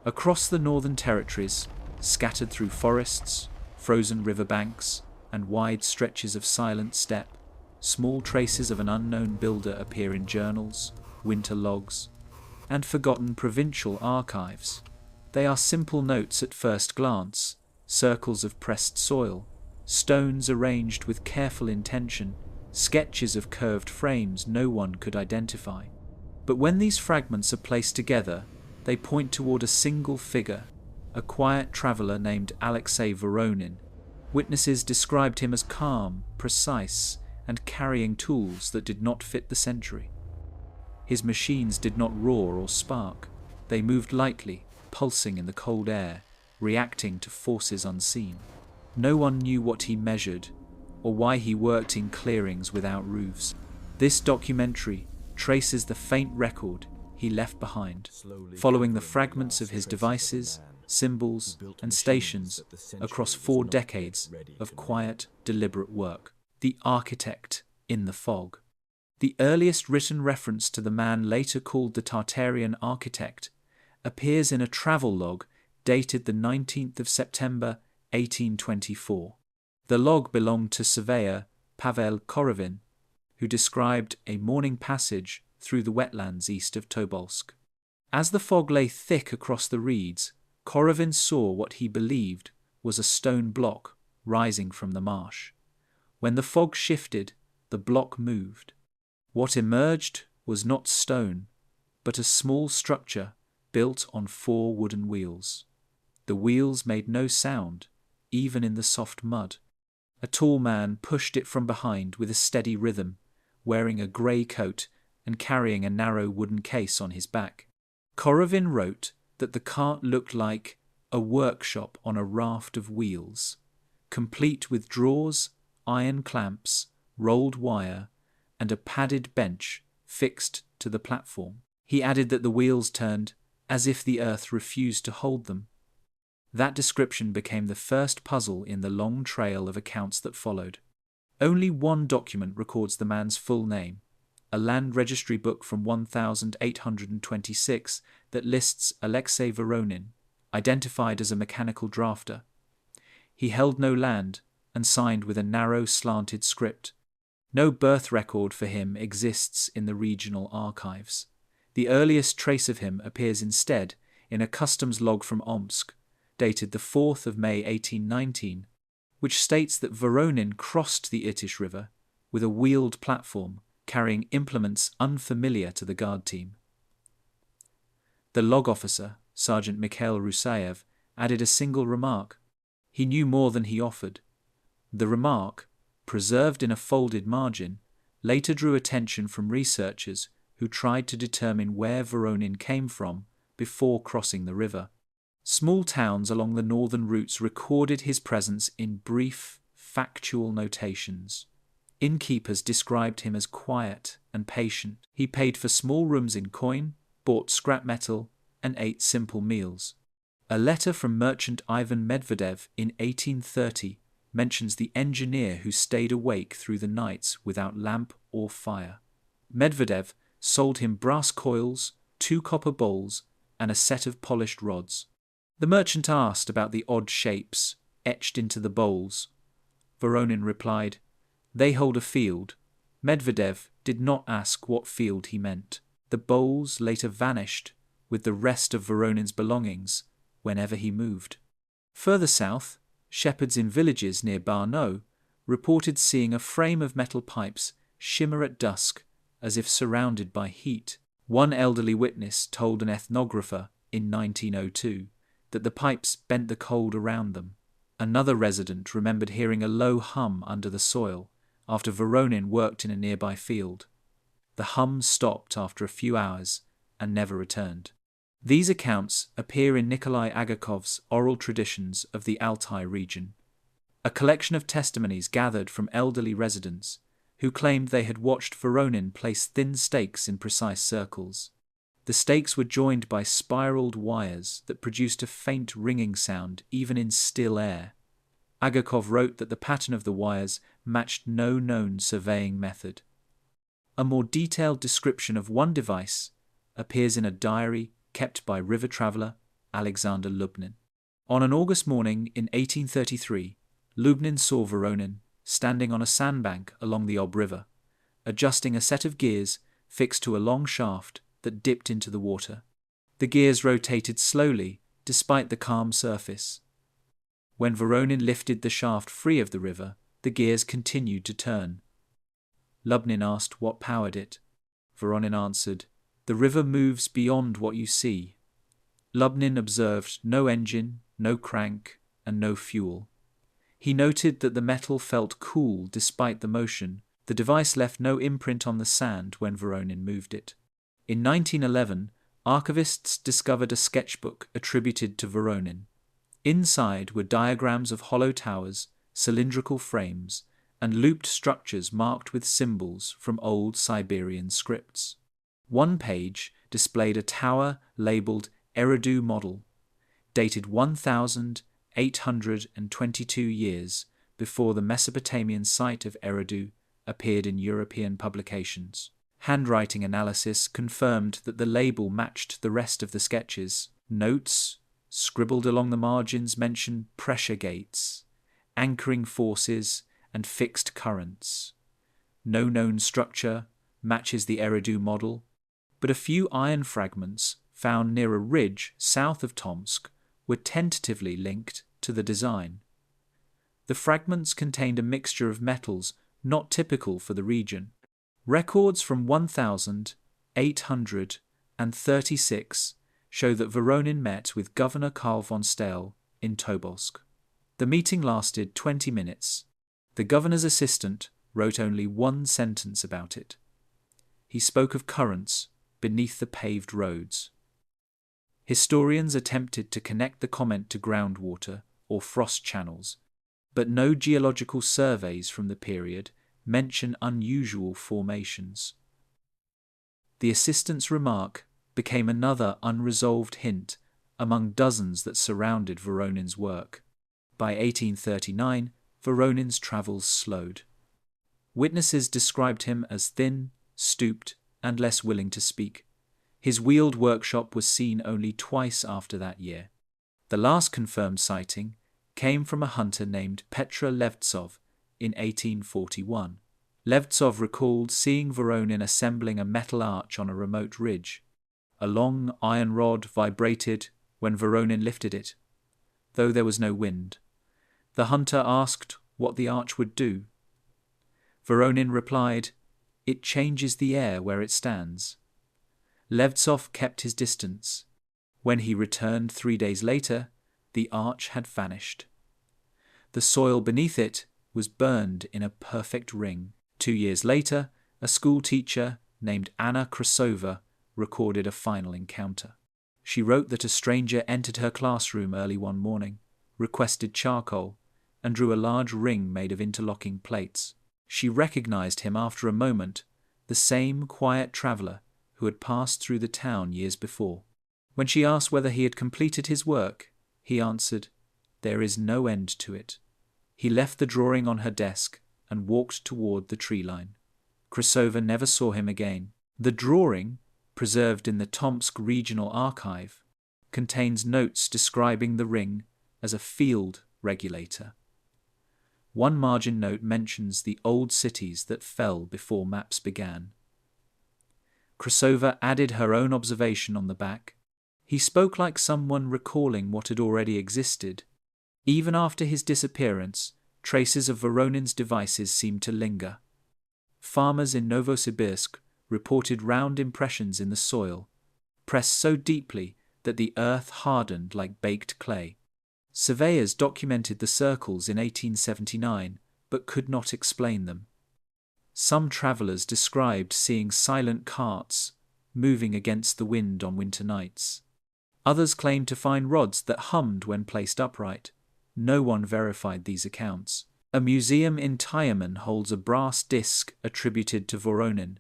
Across the northern territories, scattered through forests, frozen riverbanks, and wide stretches of silent steppe, small traces of an unknown builder appear in journals, winter logs, and forgotten provincial archives. They are simple notes at first glance, circles of pressed soil, stones arranged with careful intention, sketches of curved frames no one could identify. But when these fragments are placed together, they point toward a single figure, a quiet traveller named Aleksei Voronin. Witnesses described him as calm, precise, and carrying tools that did not fit the century. His machines did not roar or spark. They moved lightly, pulsing in the cold air, reacting to forces unseen. No one knew what he measured, or why he worked in clearings without roofs. This documentary traces the faint record he left behind, following the fragments of his devices, symbols, and stations across 4 decades of quiet, deliberate work. The architect in the fog. The earliest written reference to the man later called the Tartarian architect appears in a travel log dated the 19th of September 1824. The log belonged to surveyor Pavel Korovin, who described a morning passage through the wetlands east of Tobolsk. As the fog lay thick across the reeds, Korovin saw what he believed was a stone block rising from the marsh. When the fog shifted, the block moved. What emerged was not stone, but a small structure built on 4 wooden wheels. The wheels made no sound, even in the soft mud. A tall man pushed it from behind with a steady rhythm, wearing a grey coat and carrying a narrow wooden case on his back. Korovin wrote that the cart looked like a workshop on a raft of wheels, complete with drawers, iron clamps, rolled wire, and a padded bench fixed to the platform. He added that the wheels turned as if the earth refused to hold them. That description became the first puzzle in the long trail of accounts that followed. Only one document records the man's full name, a land registry book from 1826 that lists Aleksei Voronin, identified as a mechanical drafter. He held no land and signed with a narrow, slanted script. No birth record for him exists in the regional archives. The earliest trace of him appears instead in a customs log from Omsk, dated the 4th of May 1819, which states that Voronin crossed the Irtysh River with a wheeled platform carrying implements unfamiliar to the guard team. The log officer, Sergeant Mikhail Rusayev, added a single remark. He knew more than he offered. The remark, preserved in a folded margin, later drew attention from researchers who tried to determine where Voronin came from before crossing the river. Small towns along the northern routes recorded his presence in brief, factual notations. Innkeepers described him as quiet and patient. He paid for small rooms in coin, bought scrap metal, and ate simple meals. A letter from merchant Ivan Medvedev in 1830 mentions the engineer who stayed awake through the nights without lamp or fire. Medvedev sold him brass coils, 2 copper bowls, and a set of polished rods. The merchant asked about the odd shapes etched into the bowls. Voronin replied, "They hold a field." Medvedev did not ask what field he meant. The bowls later vanished with the rest of Voronin's belongings whenever he moved. Further south, shepherds in villages near Barno reported seeing a frame of metal pipes shimmer at dusk as if surrounded by heat. One elderly witness told an ethnographer in 1902 that the pipes bent the cold around them. Another resident remembered hearing a low hum under the soil after Voronin worked in a nearby field. The hum stopped after a few hours and never returned. These accounts appear in Nikolai Agakov's Oral Traditions of the Altai region, a collection of testimonies gathered from elderly residents who claimed they had watched Voronin place thin stakes in precise circles. The stakes were joined by spiraled wires that produced a faint ringing sound even in still air. Agakov wrote that the pattern of the wires matched no known surveying method. A more detailed description of one device appears in a diary kept by river traveller Alexander Lubnin. On an August morning in 1833, Lubnin saw Voronin standing on a sandbank along the Ob River, adjusting a set of gears fixed to a long shaft that dipped into the water. The gears rotated slowly despite the calm surface. When Voronin lifted the shaft free of the river, the gears continued to turn. Lubnin asked what powered it. Voronin answered, "The river moves beyond what you see." Lubnin observed no engine, no crank, and no fuel. He noted that the metal felt cool despite the motion. The device left no imprint on the sand when Voronin moved it. In 1911, archivists discovered a sketchbook attributed to Voronin. Inside were diagrams of hollow towers, cylindrical frames, and looped structures marked with symbols from old Siberian scripts. One page displayed a tower labeled Eridu model, dated 1,822 years before the Mesopotamian site of Eridu appeared in European publications. Handwriting analysis confirmed that the label matched the rest of the sketches. Notes, scribbled along the margins, mention pressure gates, anchoring forces, and fixed currents. No known structure matches the Eridu model, but a few iron fragments found near a ridge south of Tomsk were tentatively linked to the design. The fragments contained a mixture of metals not typical for the region. Records from 1836 show that Voronin met with Governor Karl von Steyl in Tobolsk. The meeting lasted 20 minutes. The governor's assistant wrote only one sentence about it. He spoke of currents beneath the paved roads. Historians attempted to connect the comment to groundwater or frost channels, but no geological surveys from the period mention unusual formations. The assistant's remark became another unresolved hint among dozens that surrounded Voronin's work. By 1839, Voronin's travels slowed. Witnesses described him as thin, stooped, and less willing to speak. His wheeled workshop was seen only twice after that year. The last confirmed sighting came from a hunter named Petr Levtsov in 1841. Levtsov recalled seeing Voronin assembling a metal arch on a remote ridge. A long iron rod vibrated when Voronin lifted it, though there was no wind. The hunter asked what the arch would do. Voronin replied, "It changes the air where it stands." Levtsov kept his distance. When he returned 3 days later, the arch had vanished. The soil beneath it was burned in a perfect ring. 2 years later, a school teacher named Anna Krasova recorded a final encounter. She wrote that a stranger entered her classroom early one morning, requested charcoal, and drew a large ring made of interlocking plates. She recognized him after a moment, the same quiet traveler who had passed through the town years before. When she asked whether he had completed his work, he answered, "There is no end to it." He left the drawing on her desk and walked toward the tree line. Krasova never saw him again. The drawing, preserved in the Tomsk Regional Archive, contains notes describing the ring as a field regulator. One margin note mentions the old cities that fell before maps began. Krasova added her own observation on the back. He spoke like someone recalling what had already existed. Even after his disappearance, traces of Voronin's devices seemed to linger. Farmers in Novosibirsk reported round impressions in the soil, pressed so deeply that the earth hardened like baked clay. Surveyors documented the circles in 1879, but could not explain them. Some travellers described seeing silent carts moving against the wind on winter nights. Others claimed to find rods that hummed when placed upright. No one verified these accounts. A museum in Tyumen holds a brass disc attributed to Voronin.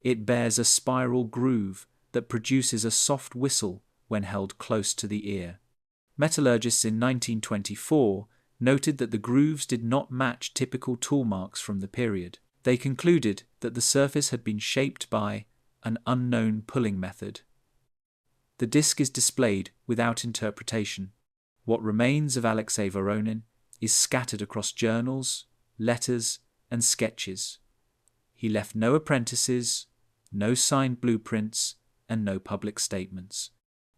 It bears a spiral groove that produces a soft whistle when held close to the ear. Metallurgists in 1924 noted that the grooves did not match typical tool marks from the period. They concluded that the surface had been shaped by an unknown pulling method. The disc is displayed without interpretation. What remains of Aleksei Voronin is scattered across journals, letters, and sketches. He left no apprentices, no signed blueprints, and no public statements.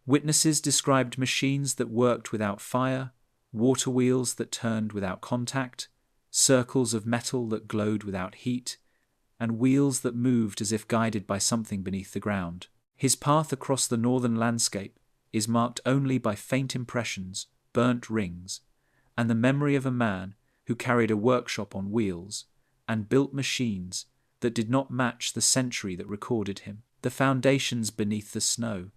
Witnesses described machines that worked without fire, water wheels that turned without contact, circles of metal that glowed without heat, and wheels that moved as if guided by something beneath the ground. His path across the northern landscape is marked only by faint impressions, burnt rings, and the memory of a man who carried a workshop on wheels and built machines that did not match the century that recorded him. The foundations beneath the snow.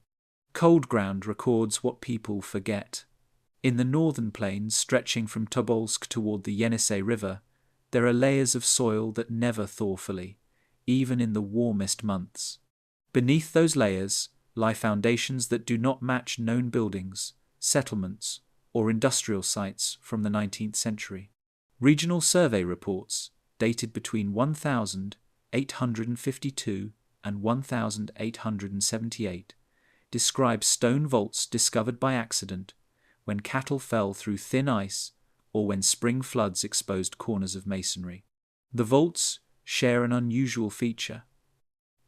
Cold ground records what people forget. In the northern plains stretching from Tobolsk toward the Yenisei River, there are layers of soil that never thaw fully, even in the warmest months. Beneath those layers lie foundations that do not match known buildings, settlements, or industrial sites from the 19th century. Regional survey reports, dated between 1852 and 1878, describe stone vaults discovered by accident when cattle fell through thin ice or when spring floods exposed corners of masonry. The vaults share an unusual feature: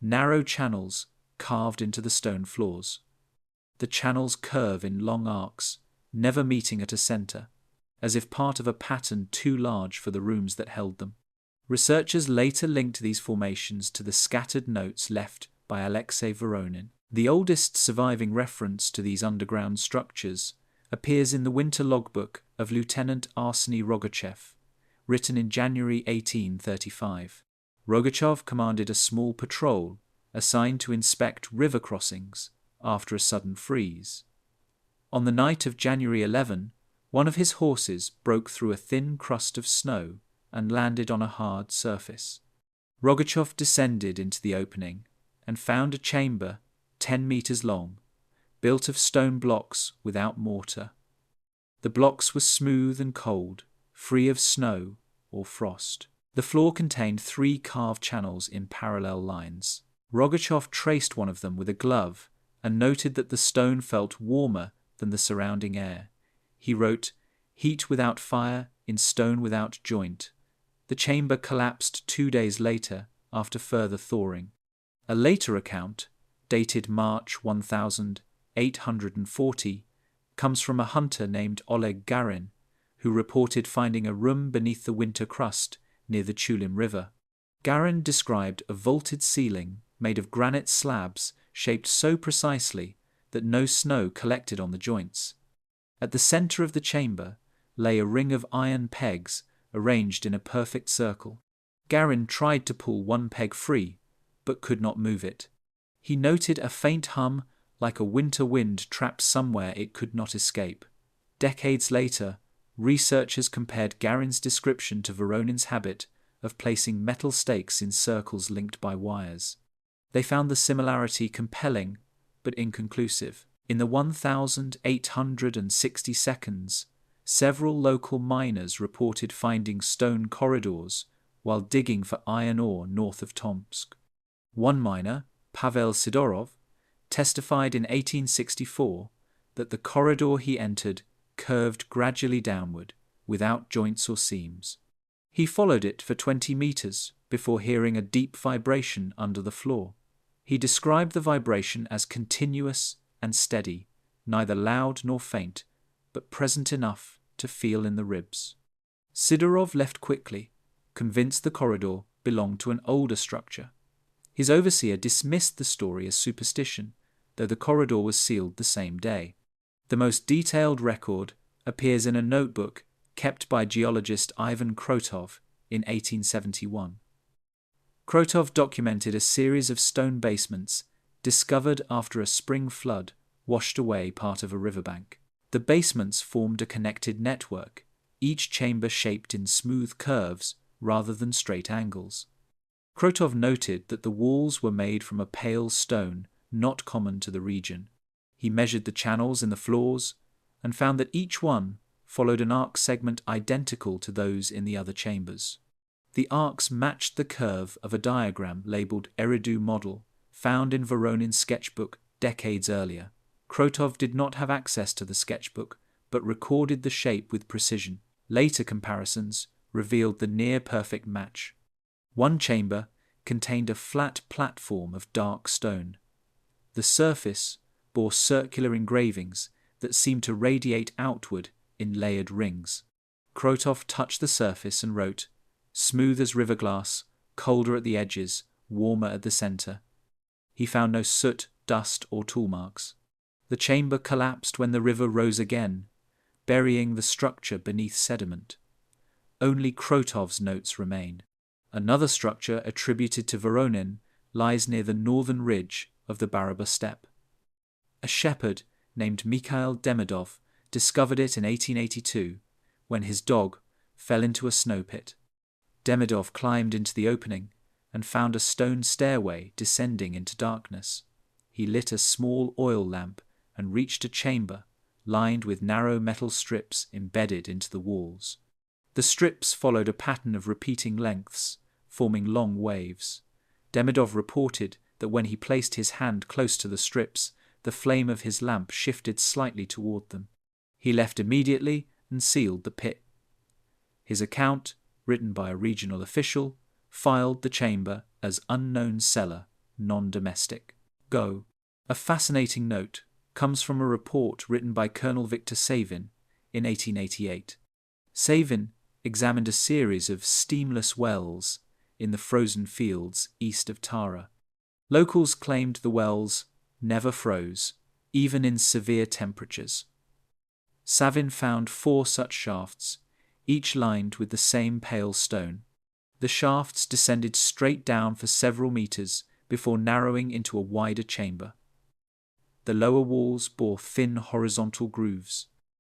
narrow channels carved into the stone floors. The channels curve in long arcs, never meeting at a center, as if part of a pattern too large for the rooms that held them. Researchers later linked these formations to the scattered notes left by Aleksei Voronin. The oldest surviving reference to these underground structures appears in the winter logbook of Lieutenant Arseny Rogachev, written in January 1835. Rogachev commanded a small patrol assigned to inspect river crossings after a sudden freeze. On the night of January 11, one of his horses broke through a thin crust of snow and landed on a hard surface. Rogachev descended into the opening and found a chamber 10 meters long, built of stone blocks without mortar. The blocks were smooth and cold, free of snow or frost. The floor contained 3 carved channels in parallel lines. Rogachev traced one of them with a glove and noted that the stone felt warmer than the surrounding air. He wrote, "Heat without fire in stone without joint." The chamber collapsed 2 days later after further thawing. A later account, dated March 1840, comes from a hunter named Oleg Garin, who reported finding a room beneath the winter crust near the Chulim River. Garin described a vaulted ceiling made of granite slabs shaped so precisely that no snow collected on the joints. At the center of the chamber lay a ring of iron pegs arranged in a perfect circle. Garin tried to pull one peg free, but could not move it. He noted a faint hum like a winter wind trapped somewhere it could not escape. Decades later, researchers compared Garin's description to Voronin's habit of placing metal stakes in circles linked by wires. They found the similarity compelling, but inconclusive. In the 1860 seconds, several local miners reported finding stone corridors while digging for iron ore north of Tomsk. One miner, Pavel Sidorov, testified in 1864 that the corridor he entered curved gradually downward, without joints or seams. He followed it for 20 meters before hearing a deep vibration under the floor. He described the vibration as continuous and steady, neither loud nor faint, but present enough to feel in the ribs. Sidorov left quickly, convinced the corridor belonged to an older structure. His overseer dismissed the story as superstition, though the corridor was sealed the same day. The most detailed record appears in a notebook kept by geologist Ivan Krotov in 1871. Krotov documented a series of stone basements discovered after a spring flood washed away part of a riverbank. The basements formed a connected network, each chamber shaped in smooth curves rather than straight angles. Krotov noted that the walls were made from a pale stone not common to the region. He measured the channels in the floors and found that each one followed an arc segment identical to those in the other chambers. The arcs matched the curve of a diagram labeled Eridu model, found in Voronin's sketchbook decades earlier. Krotov did not have access to the sketchbook, but recorded the shape with precision. Later comparisons revealed the near-perfect match. One chamber contained a flat platform of dark stone. The surface bore circular engravings that seemed to radiate outward in layered rings. Krotov touched the surface and wrote, "Smooth as river glass, colder at the edges, warmer at the center." He found no soot, dust, or tool marks. The chamber collapsed when the river rose again, burying the structure beneath sediment. Only Krotov's notes remain. Another structure attributed to Voronin lies near the northern ridge of the Baraba steppe. A shepherd named Mikhail Demidov discovered it in 1882 when his dog fell into a snow pit. Demidov climbed into the opening and found a stone stairway descending into darkness. He lit a small oil lamp and reached a chamber lined with narrow metal strips embedded into the walls. The strips followed a pattern of repeating lengths, forming long waves. Demidov reported that when he placed his hand close to the strips, the flame of his lamp shifted slightly toward them. He left immediately and sealed the pit. His account, written by a regional official, filed the chamber as unknown seller, non-domestic. Go. A fascinating note comes from a report written by Colonel Victor Savin in 1888. Savin examined a series of steamless wells in the frozen fields east of Tara. Locals claimed the wells never froze, even in severe temperatures. Savin found 4 such shafts, each lined with the same pale stone. The shafts descended straight down for several meters before narrowing into a wider chamber. The lower walls bore thin horizontal grooves.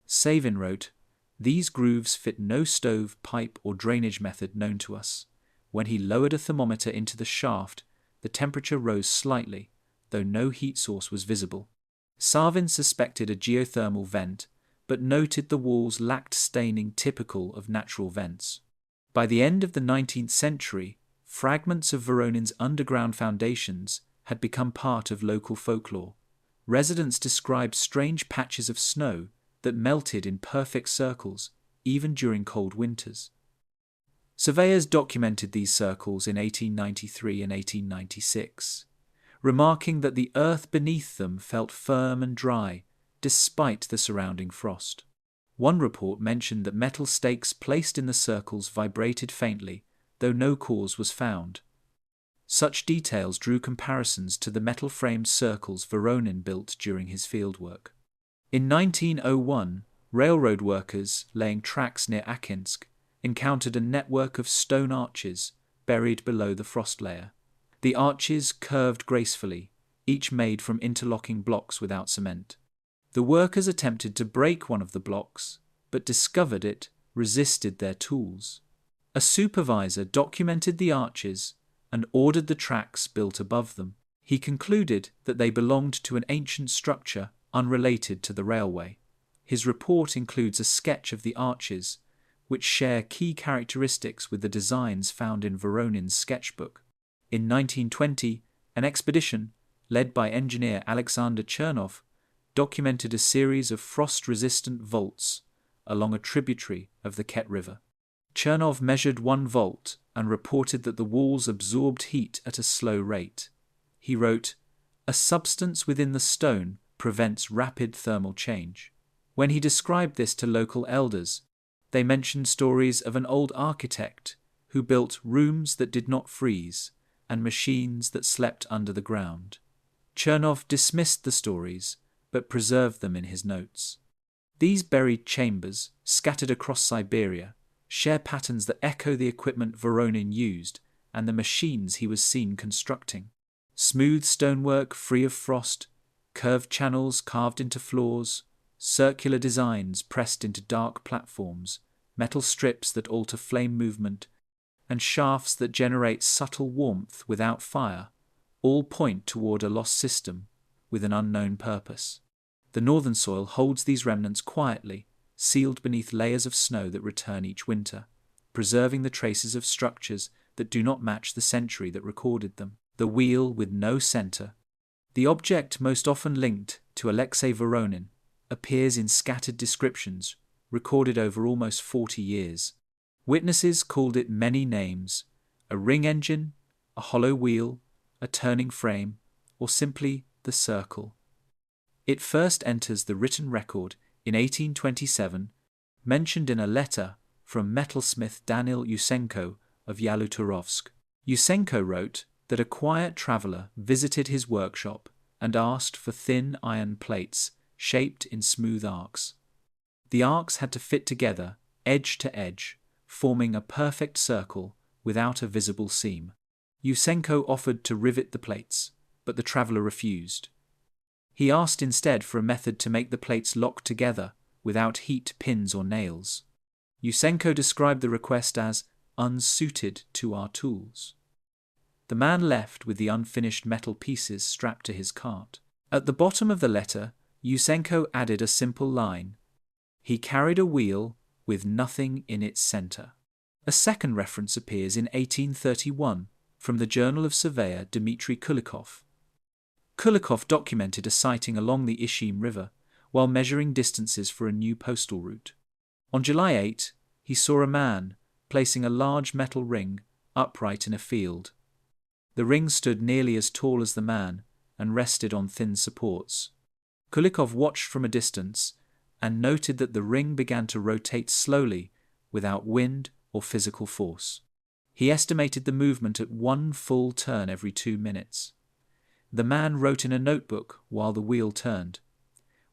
Savin wrote, "These grooves fit no stove, pipe, or drainage method known to us. When he lowered a thermometer into the shaft, the temperature rose slightly, though no heat source was visible." Savin suspected a geothermal vent, but noted the walls lacked staining typical of natural vents. By the end of the 19th century, fragments of Voronin's underground foundations had become part of local folklore. Residents described strange patches of snow that melted in perfect circles, even during cold winters. Surveyors documented these circles in 1893 and 1896, remarking that the earth beneath them felt firm and dry, despite the surrounding frost. One report mentioned that metal stakes placed in the circles vibrated faintly, though no cause was found. Such details drew comparisons to the metal-framed circles Voronin built during his fieldwork. In 1901, railroad workers laying tracks near Akinsk encountered a network of stone arches buried below the frost layer. The arches curved gracefully, each made from interlocking blocks without cement. The workers attempted to break one of the blocks, but discovered it resisted their tools. A supervisor documented the arches and ordered the tracks built above them. He concluded that they belonged to an ancient structure unrelated to the railway. His report includes a sketch of the arches, which share key characteristics with the designs found in Voronin's sketchbook. In 1920, an expedition, led by engineer Alexander Chernov, documented a series of frost-resistant vaults along a tributary of the Ket River. Chernov measured one vault and reported that the walls absorbed heat at a slow rate. He wrote, "A substance within the stone prevents rapid thermal change." When he described this to local elders, they mentioned stories of an old architect who built rooms that did not freeze and machines that slept under the ground. Chernov dismissed the stories, but preserved them in his notes. These buried chambers, scattered across Siberia, share patterns that echo the equipment Voronin used and the machines he was seen constructing. Smooth stonework free of frost, curved channels carved into floors, circular designs pressed into dark platforms, metal strips that alter flame movement, and shafts that generate subtle warmth without fire, all point toward a lost system with an unknown purpose. The northern soil holds these remnants quietly, sealed beneath layers of snow that return each winter, preserving the traces of structures that do not match the century that recorded them. The wheel with no center. The object most often linked to Aleksei Voronin appears in scattered descriptions recorded over almost 40 years. Witnesses called it many names: a ring engine, a hollow wheel, a turning frame, or simply the circle. It first enters the written record in 1827, mentioned in a letter from metalsmith Daniel Yusenko of Yaluturovsk. Yusenko wrote that a quiet traveller visited his workshop and asked for thin iron plates shaped in smooth arcs. The arcs had to fit together, edge to edge, forming a perfect circle without a visible seam. Yusenko offered to rivet the plates, but the traveller refused. He asked instead for a method to make the plates lock together without heat, pins, or nails. Yusenko described the request as unsuited to our tools. The man left with the unfinished metal pieces strapped to his cart. At the bottom of the letter, Yusenko added a simple line: "He carried a wheel with nothing in its center." A second reference appears in 1831 from the Journal of Surveyor Dmitry Kulikov. Kulikov documented a sighting along the Ishim River while measuring distances for a new postal route. On July 8, he saw a man placing a large metal ring upright in a field. The ring stood nearly as tall as the man and rested on thin supports. Kulikov watched from a distance and noted that the ring began to rotate slowly without wind or physical force. He estimated the movement at 1 full turn every 2 minutes. The man wrote in a notebook while the wheel turned.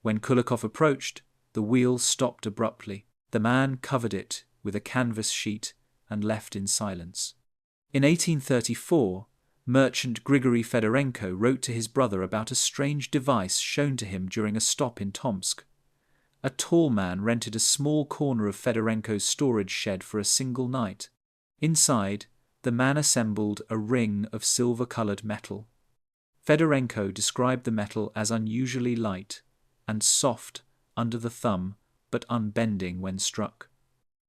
When Kulikov approached, the wheel stopped abruptly. The man covered it with a canvas sheet and left in silence. In 1834, merchant Grigory Fedorenko wrote to his brother about a strange device shown to him during a stop in Tomsk. A tall man rented a small corner of Fedorenko's storage shed for a single night. Inside, the man assembled a ring of silver-colored metal. Fedorenko described the metal as unusually light and soft under the thumb, but unbending when struck.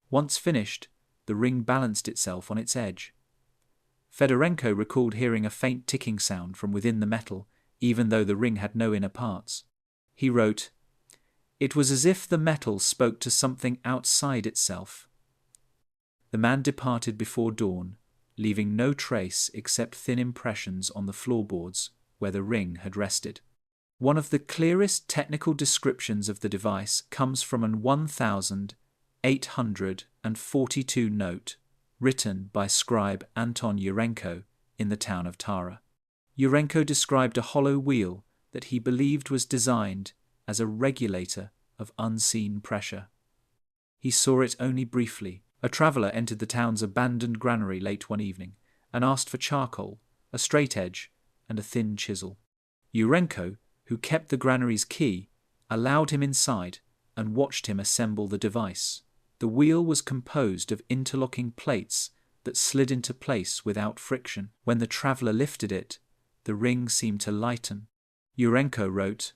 Once finished, the ring balanced itself on its edge. Fedorenko recalled hearing a faint ticking sound from within the metal, even though the ring had no inner parts. He wrote, "It was as if the metal spoke to something outside itself." The man departed before dawn, leaving no trace except thin impressions on the floorboards where the ring had rested. One of the clearest technical descriptions of the device comes from an 1842 note written by scribe Anton Yurenko in the town of Tara. Yurenko described a hollow wheel that he believed was designed as a regulator of unseen pressure. He saw it only briefly. A traveller entered the town's abandoned granary late one evening and asked for charcoal, a straight edge, and a thin chisel. Yurenko, who kept the granary's key, allowed him inside and watched him assemble the device. The wheel was composed of interlocking plates that slid into place without friction. When the traveller lifted it, the ring seemed to lighten. Yurenko wrote,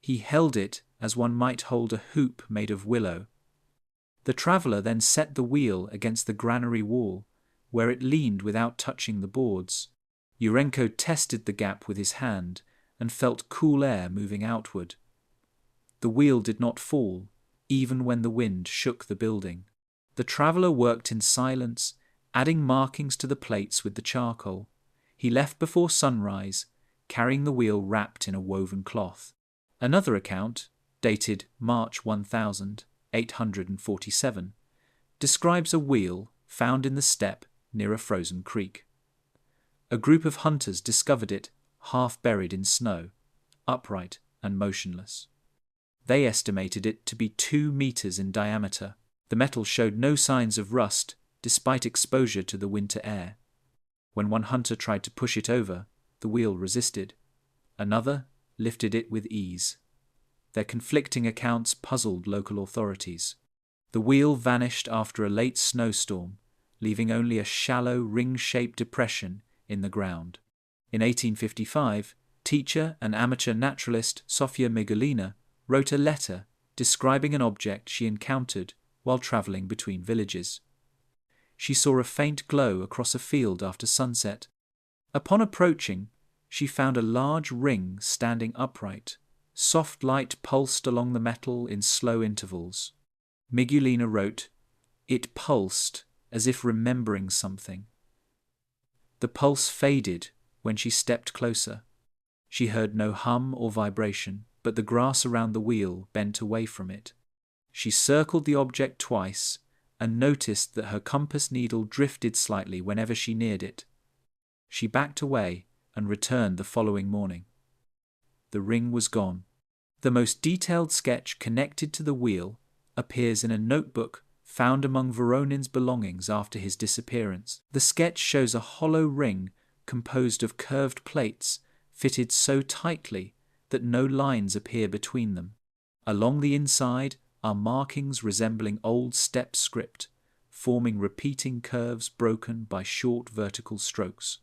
"He held it as one might hold a hoop made of willow." The traveller then set the wheel against the granary wall, where it leaned without touching the boards. Yurenko tested the gap with his hand and felt cool air moving outward. The wheel did not fall, even when the wind shook the building. The traveller worked in silence, adding markings to the plates with the charcoal. He left before sunrise, carrying the wheel wrapped in a woven cloth. Another account, dated March 1847, describes a wheel found in the steppe near a frozen creek. A group of hunters discovered it half buried in snow, upright and motionless. They estimated it to be 2 meters in diameter. The metal showed no signs of rust despite exposure to the winter air. When one hunter tried to push it over, the wheel resisted. Another lifted it with ease. Their conflicting accounts puzzled local authorities. The wheel vanished after a late snowstorm, leaving only a shallow ring-shaped depression in the ground. In 1855, teacher and amateur naturalist Sofia Migulina wrote a letter describing an object she encountered while travelling between villages. She saw a faint glow across a field after sunset. Upon approaching, she found a large ring standing upright, Soft light pulsed along the metal in slow intervals. Migulina wrote, "It pulsed as if remembering something." The pulse faded when she stepped closer. She heard no hum or vibration, but the grass around the wheel bent away from it. She circled the object twice and noticed that her compass needle drifted slightly whenever she neared it. She backed away and returned the following morning. The ring was gone. The most detailed sketch connected to the wheel appears in a notebook found among Voronin's belongings after his disappearance. The sketch shows a hollow ring composed of curved plates fitted so tightly that no lines appear between them. Along the inside are markings resembling old steppe script, forming repeating curves broken by short vertical strokes.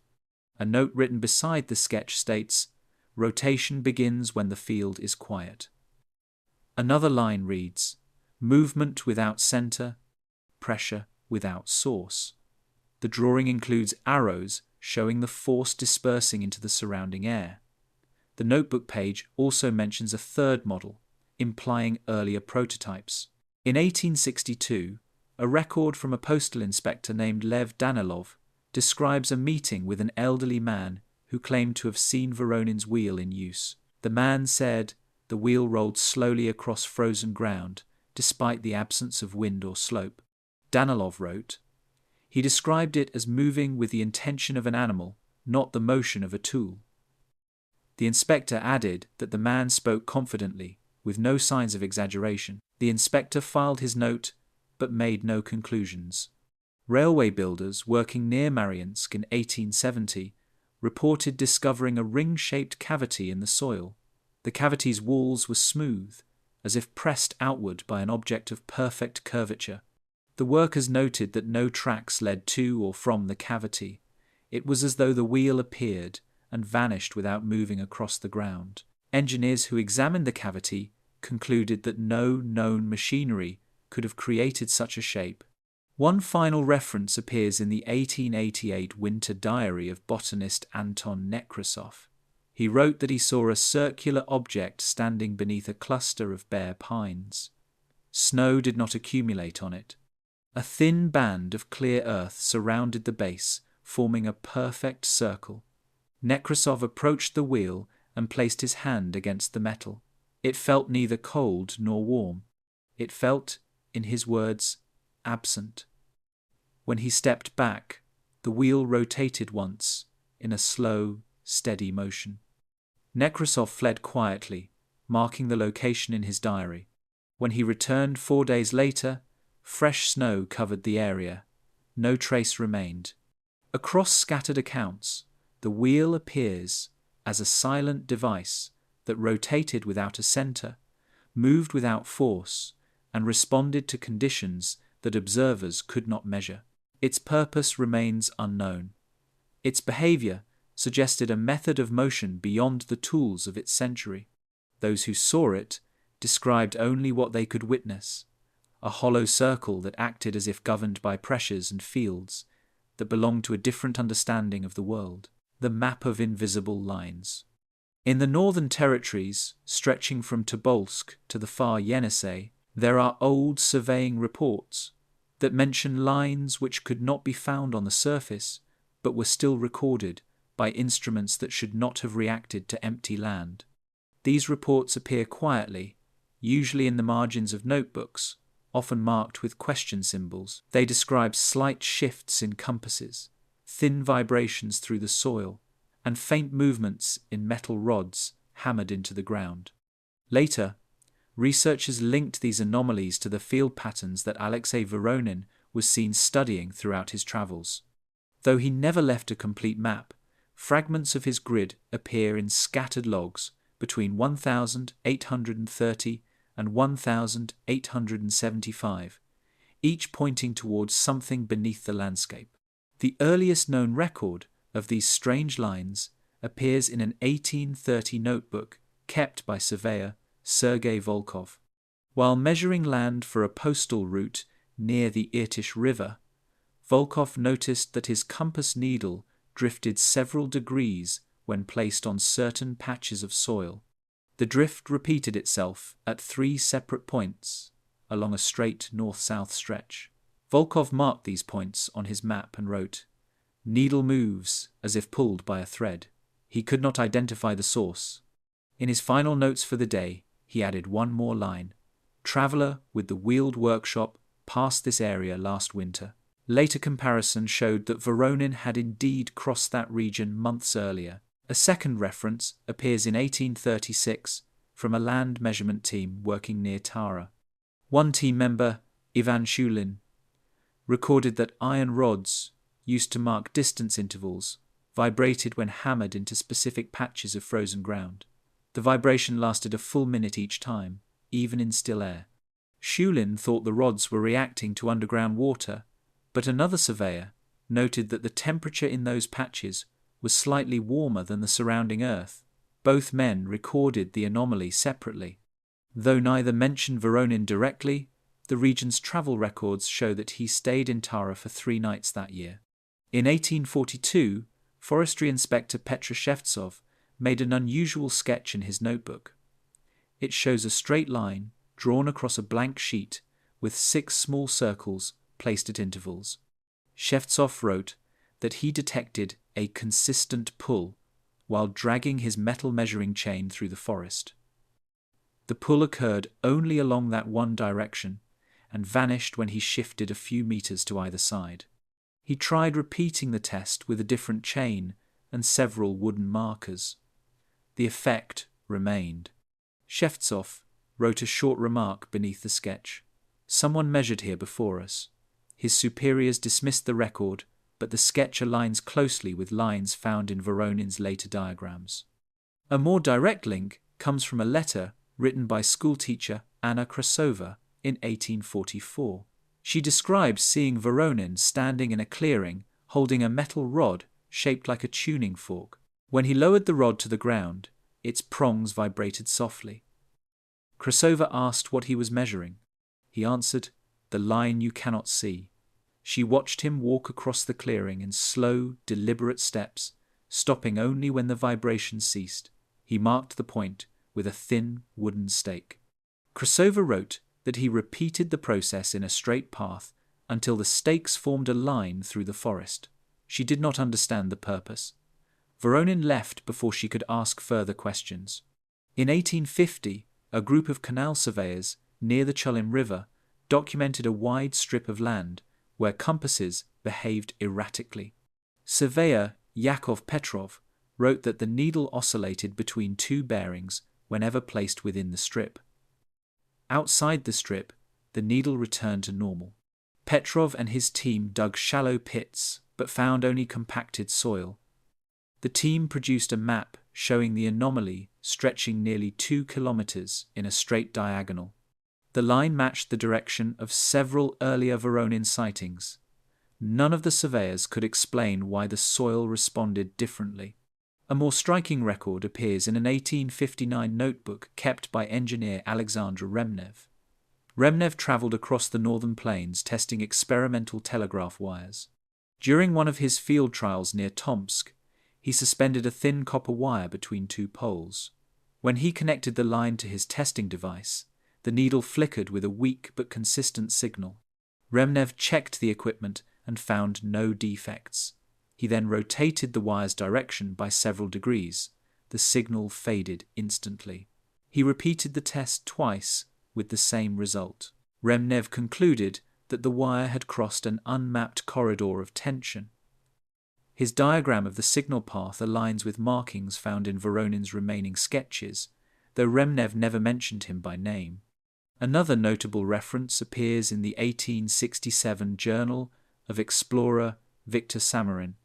A note written beside the sketch states, "Rotation begins when the field is quiet." Another line reads, "Movement without center, pressure without source." The drawing includes arrows showing the force dispersing into the surrounding air. The notebook page also mentions a third model, implying earlier prototypes. In 1862, a record from a postal inspector named Lev Danilov describes a meeting with an elderly man who claimed to have seen Voronin's wheel in use. The man said the wheel rolled slowly across frozen ground, despite the absence of wind or slope. Danilov wrote, "He described it as moving with the intention of an animal, not the motion of a tool." The inspector added that the man spoke confidently, with no signs of exaggeration. The inspector filed his note, but made no conclusions. Railway builders working near Mariinsk in 1870 reported discovering a ring-shaped cavity in the soil. The cavity's walls were smooth, as if pressed outward by an object of perfect curvature. The workers noted that no tracks led to or from the cavity. It was as though the wheel appeared and vanished without moving across the ground. Engineers who examined the cavity concluded that no known machinery could have created such a shape. One final reference appears in the 1888 winter diary of botanist Anton Nekrasov. He wrote that he saw a circular object standing beneath a cluster of bare pines. Snow did not accumulate on it. A thin band of clear earth surrounded the base, forming a perfect circle. Nekrasov approached the wheel and placed his hand against the metal. It felt neither cold nor warm. It felt, in his words, absent. When he stepped back, the wheel rotated once, in a slow, steady motion. Nekrasov fled quietly, marking the location in his diary. When he returned 4 days later, fresh snow covered the area. No trace remained. Across scattered accounts, the wheel appears as a silent device that rotated without a center, moved without force, and responded to conditions that observers could not measure. Its purpose remains unknown. Its behavior suggested a method of motion beyond the tools of its century. Those who saw it described only what they could witness, a hollow circle that acted as if governed by pressures and fields that belonged to a different understanding of the world, the map of invisible lines. In the northern territories, stretching from Tobolsk to the far Yenisei, there are old surveying reports that mention lines which could not be found on the surface, but were still recorded by instruments that should not have reacted to empty land. These reports appear quietly, usually in the margins of notebooks, often marked with question symbols. They describe slight shifts in compasses, thin vibrations through the soil, and faint movements in metal rods hammered into the ground. Later, researchers linked these anomalies to the field patterns that Aleksei Voronin was seen studying throughout his travels. Though he never left a complete map, fragments of his grid appear in scattered logs between 1830 and 1875, each pointing towards something beneath the landscape. The earliest known record of these strange lines appears in an 1830 notebook kept by surveyor Sergei Volkov. While measuring land for a postal route near the Irtysh River, Volkov noticed that his compass needle drifted several degrees when placed on certain patches of soil. The drift repeated itself at 3 separate points along a straight north-south stretch. Volkov marked these points on his map and wrote, "Needle moves as if pulled by a thread." He could not identify the source. In his final notes for the day, he added one more line: "Traveller with the wheeled workshop passed this area last winter." Later comparison showed that Voronin had indeed crossed that region months earlier. A second reference appears in 1836 from a land measurement team working near Tara. One team member, Ivan Shulin, recorded that iron rods, used to mark distance intervals, vibrated when hammered into specific patches of frozen ground. The vibration lasted a full minute each time, even in still air. Shulin thought the rods were reacting to underground water, but another surveyor noted that the temperature in those patches was slightly warmer than the surrounding earth. Both men recorded the anomaly separately. Though neither mentioned Voronin directly, the region's travel records show that he stayed in Tara for 3 nights that year. In 1842, forestry inspector Petr Shevtsov made an unusual sketch in his notebook. It shows a straight line drawn across a blank sheet with 6 small circles placed at intervals. Shevtsov wrote that he detected a consistent pull while dragging his metal measuring chain through the forest. The pull occurred only along that one direction and vanished when he shifted a few meters to either side. He tried repeating the test with a different chain and several wooden markers. The effect remained. Shevtsov wrote a short remark beneath the sketch. "Someone measured here before us. His superiors dismissed the record, but the sketch aligns closely with lines found in Voronin's later diagrams." A more direct link comes from a letter written by schoolteacher Anna Krasova in 1844. She describes seeing Voronin standing in a clearing holding a metal rod shaped like a tuning fork. When he lowered the rod to the ground, its prongs vibrated softly. Krasova asked what he was measuring. He answered, "The line you cannot see." She watched him walk across the clearing in slow, deliberate steps, stopping only when the vibration ceased. He marked the point with a thin wooden stake. Krasova wrote that he repeated the process in a straight path until the stakes formed a line through the forest. She did not understand the purpose. Voronin left before she could ask further questions. In 1850, a group of canal surveyors near the Chulim River documented a wide strip of land where compasses behaved erratically. Surveyor Yakov Petrov wrote that the needle oscillated between 2 bearings whenever placed within the strip. Outside the strip, the needle returned to normal. Petrov and his team dug shallow pits but found only compacted soil. The team produced a map showing the anomaly stretching nearly 2 kilometers in a straight diagonal. The line matched the direction of several earlier Voronin sightings. None of the surveyors could explain why the soil responded differently. A more striking record appears in an 1859 notebook kept by engineer Alexander Remnev. Remnev traveled across the northern plains testing experimental telegraph wires. During one of his field trials near Tomsk, he suspended a thin copper wire between 2 poles. When he connected the line to his testing device, the needle flickered with a weak but consistent signal. Remnev checked the equipment and found no defects. He then rotated the wire's direction by several degrees. The signal faded instantly. He repeated the test twice with the same result. Remnev concluded that the wire had crossed an unmapped corridor of tension. His diagram of the signal path aligns with markings found in Voronin's remaining sketches, though Remnev never mentioned him by name. Another notable reference appears in the 1867 Journal of explorer Viktor Samarin.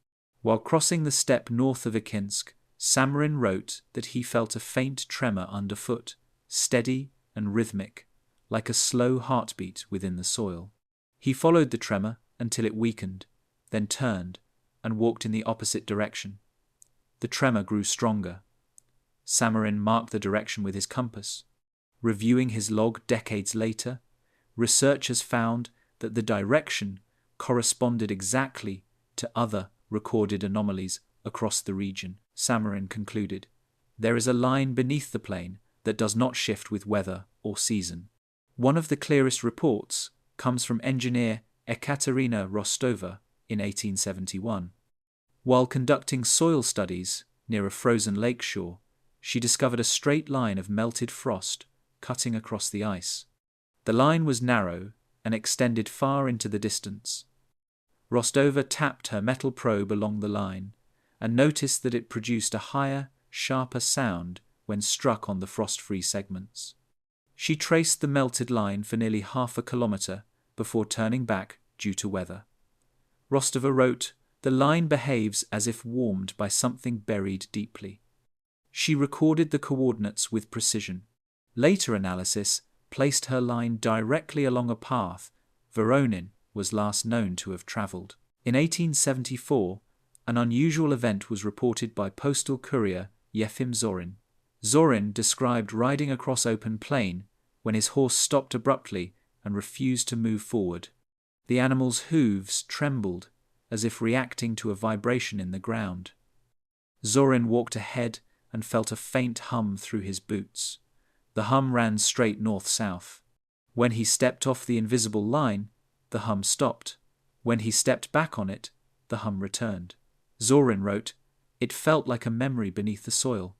While crossing the steppe north of Ikinsk, Samarin wrote that he felt a faint tremor underfoot, steady and rhythmic, like a slow heartbeat within the soil. He followed the tremor until it weakened, then turned and walked in the opposite direction. The tremor grew stronger. Samarin marked the direction with his compass. Reviewing his log decades later, researchers found that the direction corresponded exactly to other recorded anomalies across the region. Samarin concluded, "There is a line beneath the plane that does not shift with weather or season. One of the clearest reports comes from engineer Ekaterina Rostova in 1871. While conducting soil studies near a frozen lake shore, she discovered a straight line of melted frost cutting across the ice. The line was narrow and extended far into the distance. Rostova tapped her metal probe along the line and noticed that it produced a higher, sharper sound when struck on the frost-free segments. She traced the melted line for nearly half a kilometre before turning back due to weather. Rostova wrote, "The line behaves as if warmed by something buried deeply." She recorded the coordinates with precision. Later analysis placed her line directly along a path Voronin was last known to have travelled. In 1874, an unusual event was reported by postal courier Yefim Zorin. Zorin described riding across open plain when his horse stopped abruptly and refused to move forward. The animal's hooves trembled as if reacting to a vibration in the ground. Zorin walked ahead and felt a faint hum through his boots. The hum ran straight north-south. When he stepped off the invisible line, the hum stopped. When he stepped back on it, the hum returned. Zorin wrote, "It felt like a memory beneath the soil."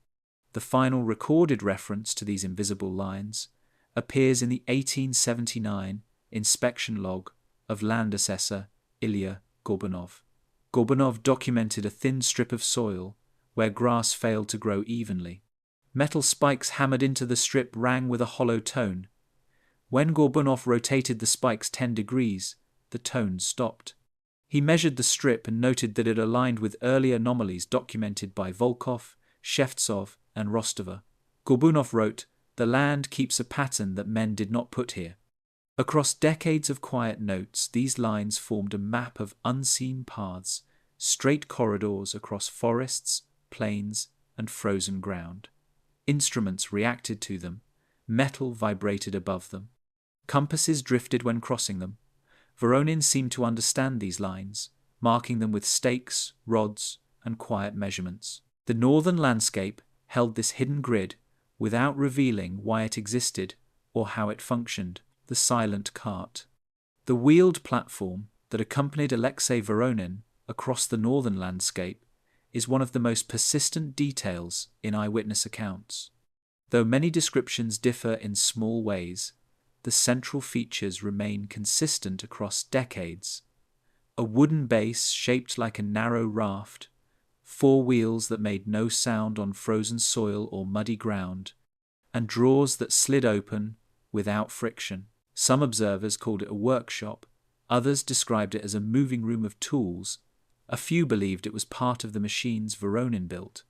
The final recorded reference to these invisible lines appears in the 1879 inspection log of land assessor Ilya Gorbunov. Gorbunov documented a thin strip of soil where grass failed to grow evenly. Metal spikes hammered into the strip rang with a hollow tone. When Gorbunov rotated the spikes 10 degrees, the tone stopped. He measured the strip and noted that it aligned with early anomalies documented by Volkov, Shevtsov, and Rostova. Gorbunov wrote, "The land keeps a pattern that men did not put here." Across decades of quiet notes, these lines formed a map of unseen paths, straight corridors across forests, plains, and frozen ground. Instruments reacted to them, metal vibrated above them. Compasses drifted when crossing them. Voronin seemed to understand these lines, marking them with stakes, rods, and quiet measurements. The northern landscape held this hidden grid without revealing why it existed or how it functioned, the silent cart. The wheeled platform that accompanied Aleksei Voronin across the northern landscape is one of the most persistent details in eyewitness accounts. Though many descriptions differ in small ways, the central features remain consistent across decades. A wooden base shaped like a narrow raft, 4 wheels that made no sound on frozen soil or muddy ground, and drawers that slid open without friction. Some observers called it a workshop, others described it as a moving room of tools. A few believed it was part of the machines Voronin built.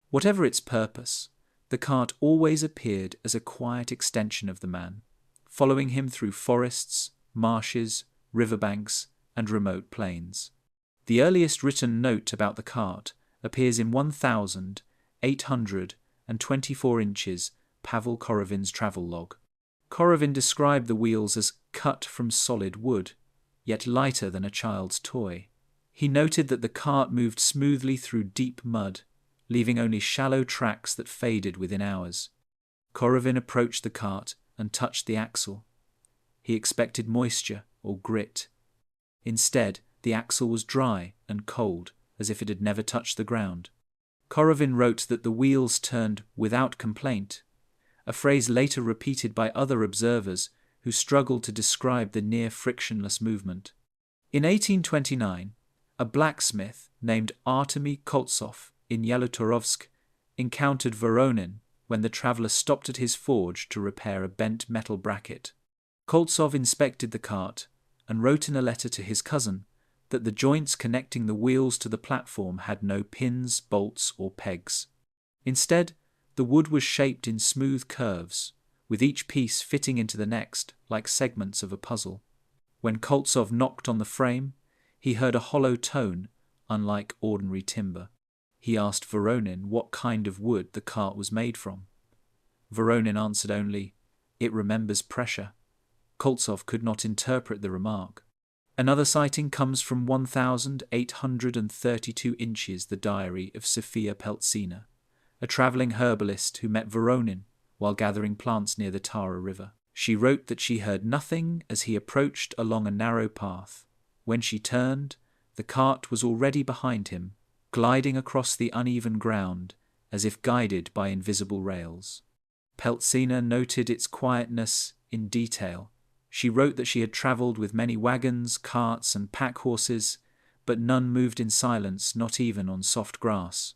Whatever its purpose, the cart always appeared as a quiet extension of the man, following him through forests, marshes, riverbanks, and remote plains. The earliest written note about the cart appears in 1,824 inches Pavel Korovin's travel log. Korovin described the wheels as cut from solid wood, yet lighter than a child's toy. He noted that the cart moved smoothly through deep mud, leaving only shallow tracks that faded within hours. Korovin approached the cart and touched the axle. He expected moisture or grit. Instead, the axle was dry and cold, as if it had never touched the ground. Korovin wrote that the wheels turned without complaint, a phrase later repeated by other observers who struggled to describe the near-frictionless movement. In 1829, a blacksmith named Artemy Koltsov in Yalotorovsk encountered Voronin when the traveller stopped at his forge to repair a bent metal bracket. Koltsov inspected the cart and wrote in a letter to his cousin that the joints connecting the wheels to the platform had no pins, bolts, or pegs. Instead, the wood was shaped in smooth curves, with each piece fitting into the next like segments of a puzzle. When Koltsov knocked on the frame, he heard a hollow tone, unlike ordinary timber. He asked Voronin what kind of wood the cart was made from. Voronin answered only, "It remembers pressure." Koltsov could not interpret the remark. Another sighting comes from 1,832 inches the diary of Sofia Peltsina, a travelling herbalist who met Voronin while gathering plants near the Tara River. She wrote that she heard nothing as he approached along a narrow path. When she turned, the cart was already behind him, gliding across the uneven ground as if guided by invisible rails. Peltsina noted its quietness in detail. She wrote that she had travelled with many wagons, carts, and pack horses, but none moved in silence, not even on soft grass.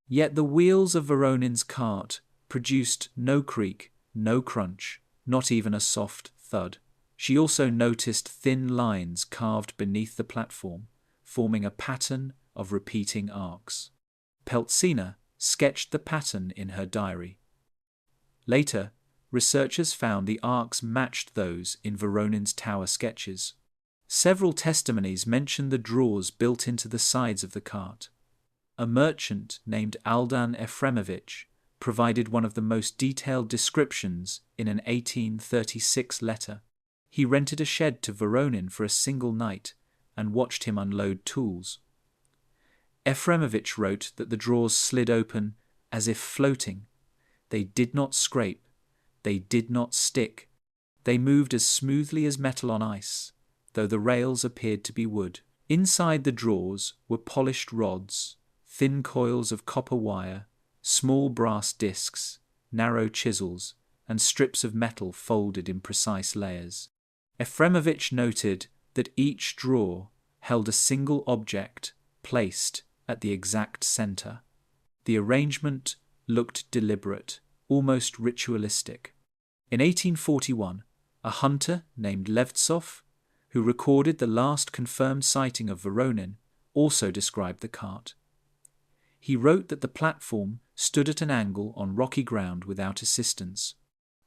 Yet the wheels of Voronin's cart produced no creak, no crunch, not even a soft thud. She also noticed thin lines carved beneath the platform, forming a pattern of repeating arcs. Peltsina sketched the pattern in her diary. Later, researchers found the arcs matched those in Voronin's tower sketches. Several testimonies mention the drawers built into the sides of the cart. A merchant named Aldan Efremovich provided one of the most detailed descriptions in an 1836 letter. He rented a shed to Voronin for a single night and watched him unload tools. Efremovich wrote that the drawers slid open as if floating. They did not scrape. They did not stick. They moved as smoothly as metal on ice, though the rails appeared to be wood. Inside the drawers were polished rods, thin coils of copper wire, small brass discs, narrow chisels, and strips of metal folded in precise layers. Efremovich noted that each drawer held a single object placed at the exact center. The arrangement looked deliberate, almost ritualistic. In 1841, a hunter named Levtsov, who recorded the last confirmed sighting of Voronin, also described the cart. He wrote that the platform stood at an angle on rocky ground without assistance.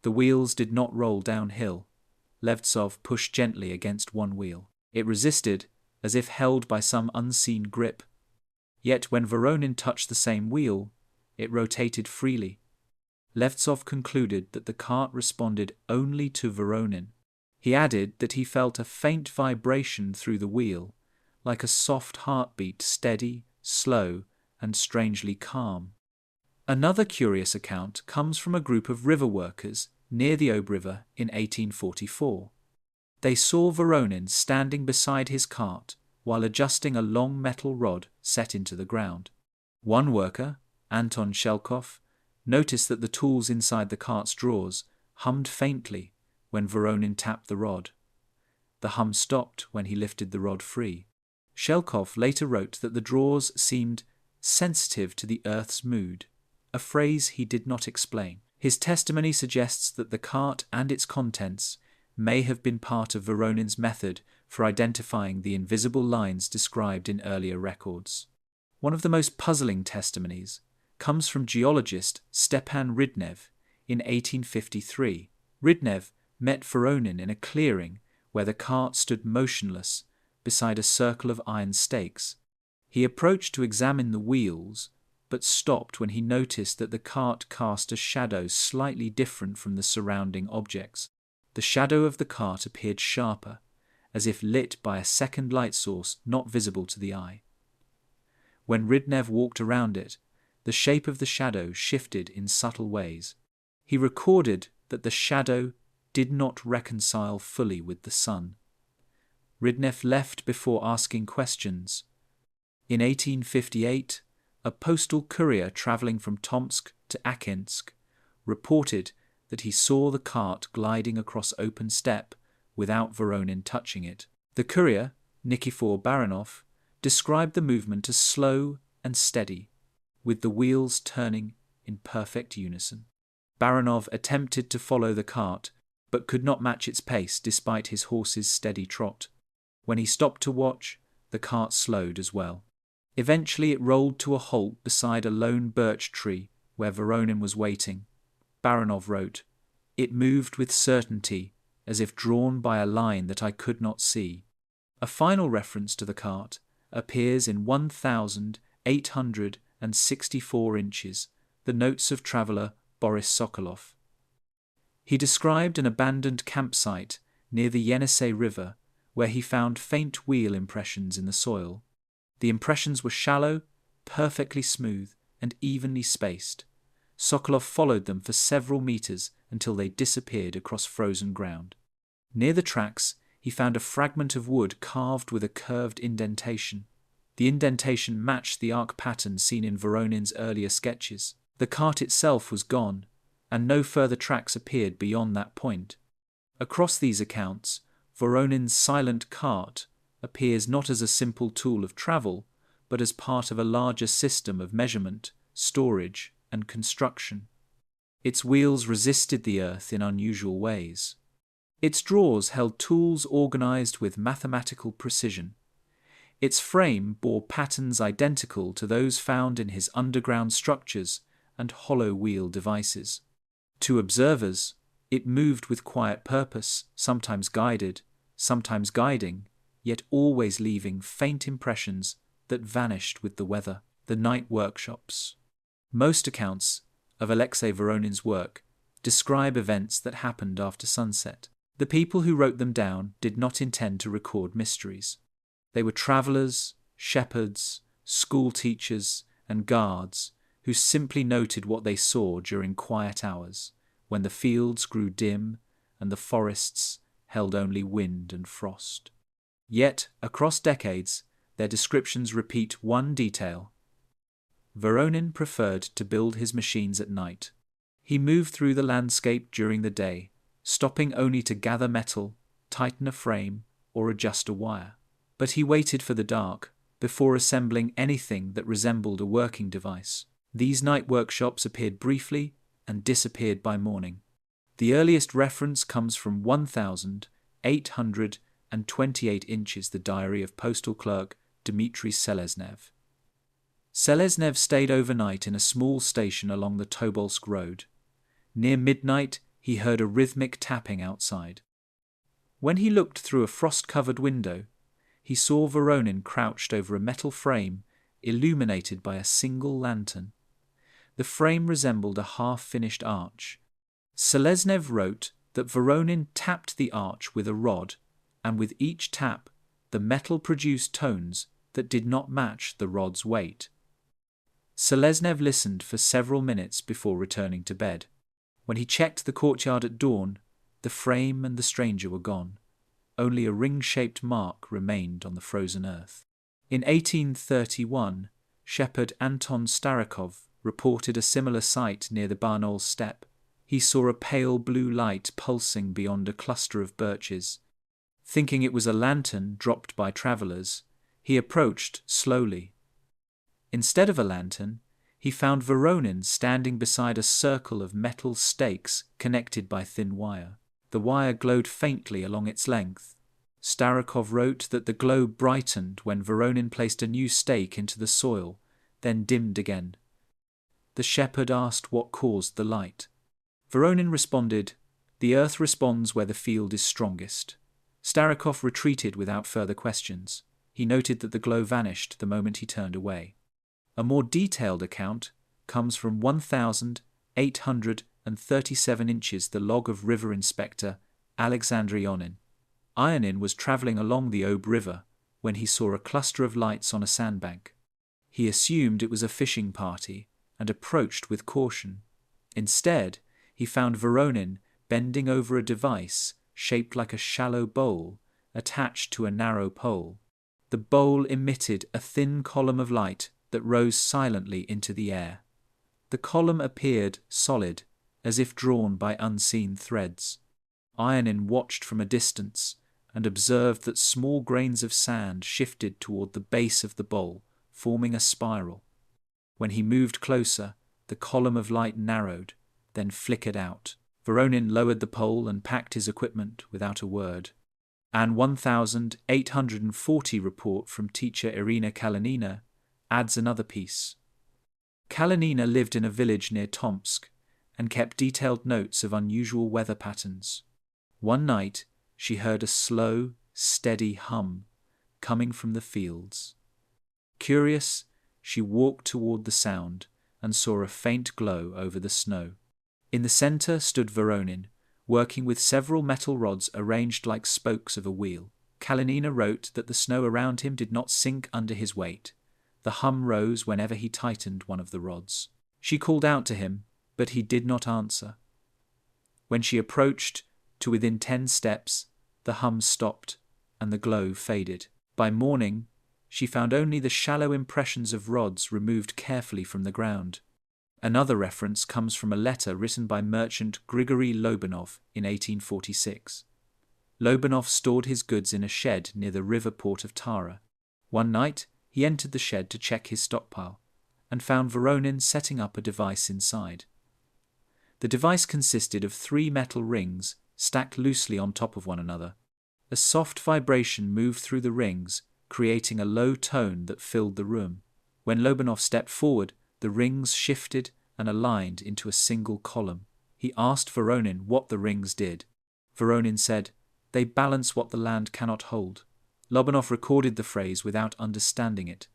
The wheels did not roll downhill. Levtsov pushed gently against one wheel. It resisted, as if held by some unseen grip. Yet when Voronin touched the same wheel, it rotated freely. Levtsov concluded that the cart responded only to Voronin. He added that he felt a faint vibration through the wheel, like a soft heartbeat, steady, slow, and strangely calm. Another curious account comes from a group of river workers near the Ob River in 1844. They saw Voronin standing beside his cart while adjusting a long metal rod set into the ground. One worker, Anton Shelkov, noticed that the tools inside the cart's drawers hummed faintly when Voronin tapped the rod. The hum stopped when he lifted the rod free. Shelkov later wrote that the drawers seemed sensitive to the earth's mood, a phrase he did not explain. His testimony suggests that the cart and its contents may have been part of Voronin's method for identifying the invisible lines described in earlier records. One of the most puzzling testimonies comes from geologist Stepan Ridnev in 1853. Ridnev met Voronin in a clearing where the cart stood motionless beside a circle of iron stakes. He approached to examine the wheels, but stopped when he noticed that the cart cast a shadow slightly different from the surrounding objects. The shadow of the cart appeared sharper, as if lit by a second light source not visible to the eye. When Ridnev walked around it, the shape of the shadow shifted in subtle ways. He recorded that the shadow did not reconcile fully with the sun. Ridnev left before asking questions. In 1858, a postal courier travelling from Tomsk to Akinsk reported that he saw the cart gliding across open steppe without Voronin touching it. The courier, Nikifor Baranov, described the movement as slow and steady, with the wheels turning in perfect unison. Baranov attempted to follow the cart, but could not match its pace despite his horse's steady trot. When he stopped to watch, the cart slowed as well. Eventually it rolled to a halt beside a lone birch tree where Voronin was waiting. Baranov wrote, "It moved with certainty, as if drawn by a line that I could not see." A final reference to the cart appears in 1,864 inches, the notes of traveller Boris Sokolov. He described an abandoned campsite near the Yenisei River where he found faint wheel impressions in the soil. The impressions were shallow, perfectly smooth, and evenly spaced. Sokolov followed them for several meters until they disappeared across frozen ground. Near the tracks, he found a fragment of wood carved with a curved indentation. The indentation matched the arc pattern seen in Voronin's earlier sketches. The cart itself was gone, and no further tracks appeared beyond that point. Across these accounts, Voronin's silent cart appears not as a simple tool of travel, but as part of a larger system of measurement, storage, and construction. Its wheels resisted the earth in unusual ways. Its drawers held tools organized with mathematical precision. Its frame bore patterns identical to those found in his underground structures and hollow wheel devices. To observers, it moved with quiet purpose, sometimes guided, sometimes guiding, yet always leaving faint impressions that vanished with the weather. The night workshops. Most accounts of Aleksei Voronin's work describe events that happened after sunset. The people who wrote them down did not intend to record mysteries. They were travelers, shepherds, school teachers, and guards who simply noted what they saw during quiet hours, when the fields grew dim and the forests held only wind and frost. Yet, across decades, their descriptions repeat one detail. Voronin preferred to build his machines at night. He moved through the landscape during the day, stopping only to gather metal, tighten a frame, or adjust a wire. But he waited for the dark before assembling anything that resembled a working device. These night workshops appeared briefly and disappeared by morning. The earliest reference comes from 1,828 inches, the diary of postal clerk Dmitry Seleznev. Seleznev stayed overnight in a small station along the Tobolsk road. Near midnight, he heard a rhythmic tapping outside. When he looked through a frost-covered window, he saw Voronin crouched over a metal frame illuminated by a single lantern. The frame resembled a half-finished arch. Seleznev wrote that Voronin tapped the arch with a rod, and with each tap, the metal produced tones that did not match the rod's weight. Seleznev listened for several minutes before returning to bed. When he checked the courtyard at dawn, the frame and the stranger were gone. Only a ring-shaped mark remained on the frozen earth. In 1831, shepherd Anton Starakov reported a similar sight near the Barnaul steppe. He saw a pale blue light pulsing beyond a cluster of birches. Thinking it was a lantern dropped by travellers, he approached slowly. Instead of a lantern, he found Voronin standing beside a circle of metal stakes connected by thin wire. The wire glowed faintly along its length. Starakov wrote that the glow brightened when Voronin placed a new stake into the soil, then dimmed again. The shepherd asked what caused the light. Voronin responded, "The earth responds where the field is strongest." Starakov retreated without further questions. He noted that the glow vanished the moment he turned away. A more detailed account comes from 1,837 inches, the log of river inspector Aleksei Voronin. Ionin was travelling along the Ob River when he saw a cluster of lights on a sandbank. He assumed it was a fishing party and approached with caution. Instead, he found Voronin bending over a device shaped like a shallow bowl attached to a narrow pole. The bowl emitted a thin column of light that rose silently into the air. The column appeared solid, as if drawn by unseen threads. Ionin watched from a distance and observed that small grains of sand shifted toward the base of the bowl, forming a spiral. When he moved closer, the column of light narrowed, then flickered out. Voronin lowered the pole and packed his equipment without a word. An 1,840 report from teacher Irina Kalinina adds another piece. Kalinina lived in a village near Tomsk and kept detailed notes of unusual weather patterns. One night, she heard a slow, steady hum coming from the fields. Curious, she walked toward the sound and saw a faint glow over the snow. In the center stood Voronin, working with several metal rods arranged like spokes of a wheel. Kalinina wrote that the snow around him did not sink under his weight. The hum rose whenever he tightened one of the rods. She called out to him, but he did not answer. When she approached to within 10 steps, the hum stopped and the glow faded. By morning, she found only the shallow impressions of rods removed carefully from the ground. Another reference comes from a letter written by merchant Grigory Lobanov in 1846. Lobanov stored his goods in a shed near the river port of Tara. One night, he entered the shed to check his stockpile and found Voronin setting up a device inside. The device consisted of 3 metal rings stacked loosely on top of one another. A soft vibration moved through the rings, creating a low tone that filled the room. When Lobanov stepped forward, the rings shifted and aligned into a single column. He asked Voronin what the rings did. Voronin said, "They balance what the land cannot hold." Lobanov recorded the phrase without understanding it.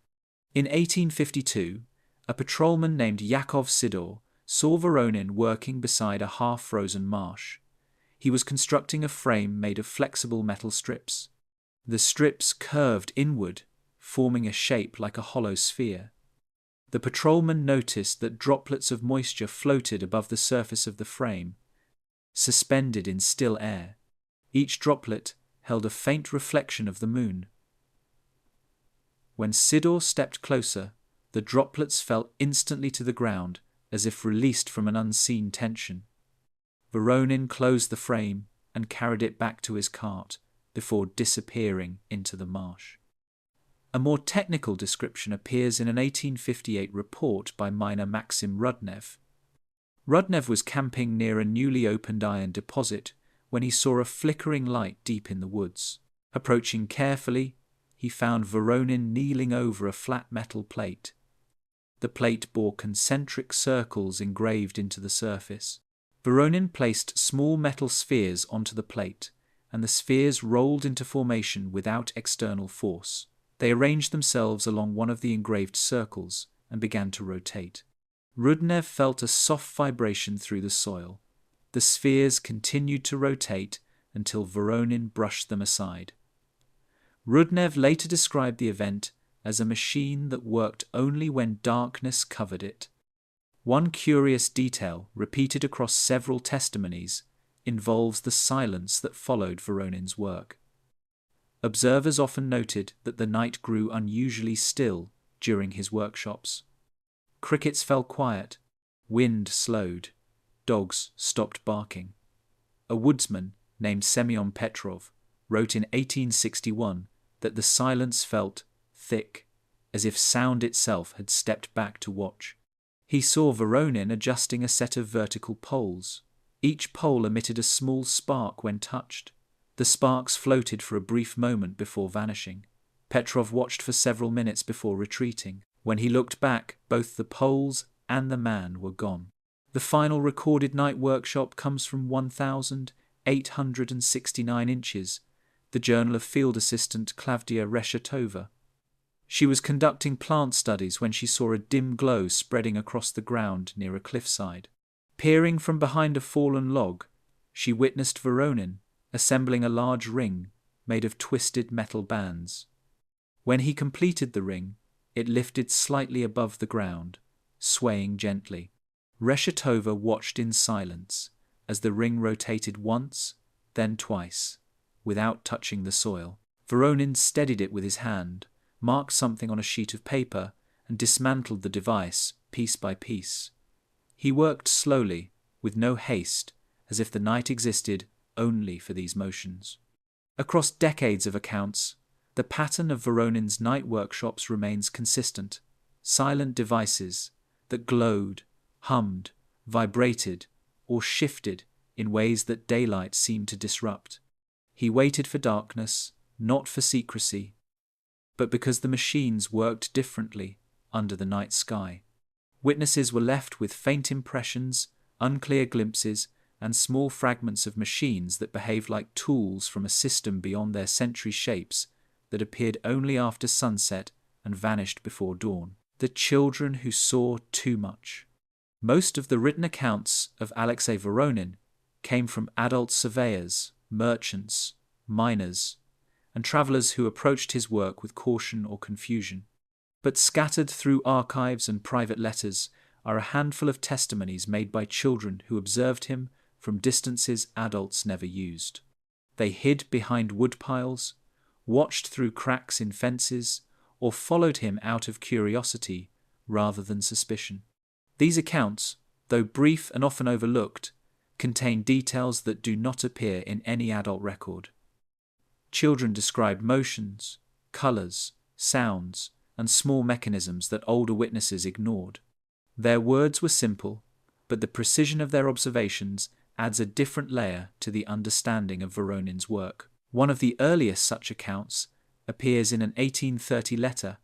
In 1852, a patrolman named Yakov Sidor saw Voronin working beside a half-frozen marsh. He was constructing a frame made of flexible metal strips. The strips curved inward, forming a shape like a hollow sphere. The patrolman noticed that droplets of moisture floated above the surface of the frame, suspended in still air. Each droplet held a faint reflection of the moon. When Sidor stepped closer, the droplets fell instantly to the ground, as if released from an unseen tension. Voronin closed the frame and carried it back to his cart before disappearing into the marsh. A more technical description appears in an 1858 report by miner Maxim Rudnev. Rudnev was camping near a newly opened iron deposit when he saw a flickering light deep in the woods. Approaching carefully, he found Voronin kneeling over a flat metal plate. The plate bore concentric circles engraved into the surface. Voronin placed small metal spheres onto the plate, and the spheres rolled into formation without external force. They arranged themselves along one of the engraved circles and began to rotate. Rudnev felt a soft vibration through the soil. The spheres continued to rotate until Voronin brushed them aside. Rudnev later described the event as a machine that worked only when darkness covered it. One curious detail, repeated across several testimonies, involves the silence that followed Voronin's work. Observers often noted that the night grew unusually still during his workshops. Crickets fell quiet, wind slowed, dogs stopped barking. A woodsman named Semyon Petrov wrote in 1861 that the silence felt thick, as if sound itself had stepped back to watch. He saw Voronin adjusting a set of vertical poles. Each pole emitted a small spark when touched. The sparks floated for a brief moment before vanishing. Petrov watched for several minutes before retreating. When he looked back, both the poles and the man were gone. The final recorded night workshop comes from 1,869 inches, the journal of field assistant Klavdia Reshetova. She was conducting plant studies when she saw a dim glow spreading across the ground near a cliffside. Peering from behind a fallen log, she witnessed Voronin assembling a large ring made of twisted metal bands. When he completed the ring, it lifted slightly above the ground, swaying gently. Reshetova watched in silence as the ring rotated once, then twice, without touching the soil. Voronin steadied it with his hand, marked something on a sheet of paper, and dismantled the device piece by piece. He worked slowly, with no haste, as if the night existed only for these motions. Across decades of accounts, the pattern of Voronin's night workshops remains consistent: silent devices that glowed, hummed, vibrated, or shifted in ways that daylight seemed to disrupt. He waited for darkness, not for secrecy, but because the machines worked differently under the night sky. Witnesses were left with faint impressions, unclear glimpses, and small fragments of machines that behaved like tools from a system beyond their century shapes that appeared only after sunset and vanished before dawn. The children who saw too much. Most of the written accounts of Aleksei Voronin came from adult surveyors, merchants, miners, and travelers who approached his work with caution or confusion. But scattered through archives and private letters are a handful of testimonies made by children who observed him from distances adults never used. They hid behind woodpiles, watched through cracks in fences, or followed him out of curiosity rather than suspicion. These accounts, though brief and often overlooked, contain details that do not appear in any adult record. Children described motions, colors, sounds, and small mechanisms that older witnesses ignored. Their words were simple, but the precision of their observations adds a different layer to the understanding of Voronin's work. One of the earliest such accounts appears in an 1830 letter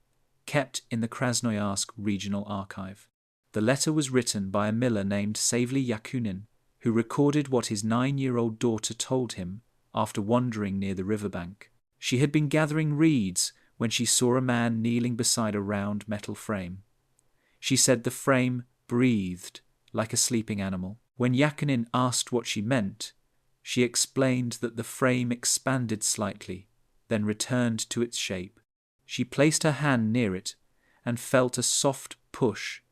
kept in the Krasnoyarsk Regional Archive. The letter was written by a miller named Aleksei Voronin, who recorded what his 9-year-old daughter told him after wandering near the riverbank. She had been gathering reeds when she saw a man kneeling beside a round metal frame. She said the frame breathed like a sleeping animal. When Voronin asked what she meant, she explained that the frame expanded slightly, then returned to its shape. She placed her hand near it and felt a soft push,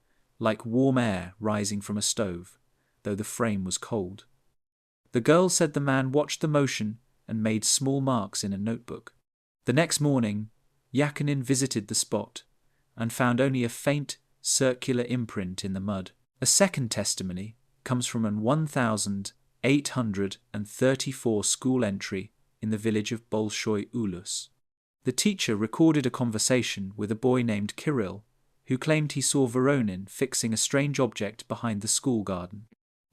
like warm air rising from a stove, though the frame was cold. The girl said the man watched the motion and made small marks in a notebook. The next morning, Voronin visited the spot and found only a faint, circular imprint in the mud. A second testimony comes from an 1834 school entry in the village of Bolshoy Ulus. The teacher recorded a conversation with a boy named Kirill, who claimed he saw Voronin fixing a strange object behind the school garden.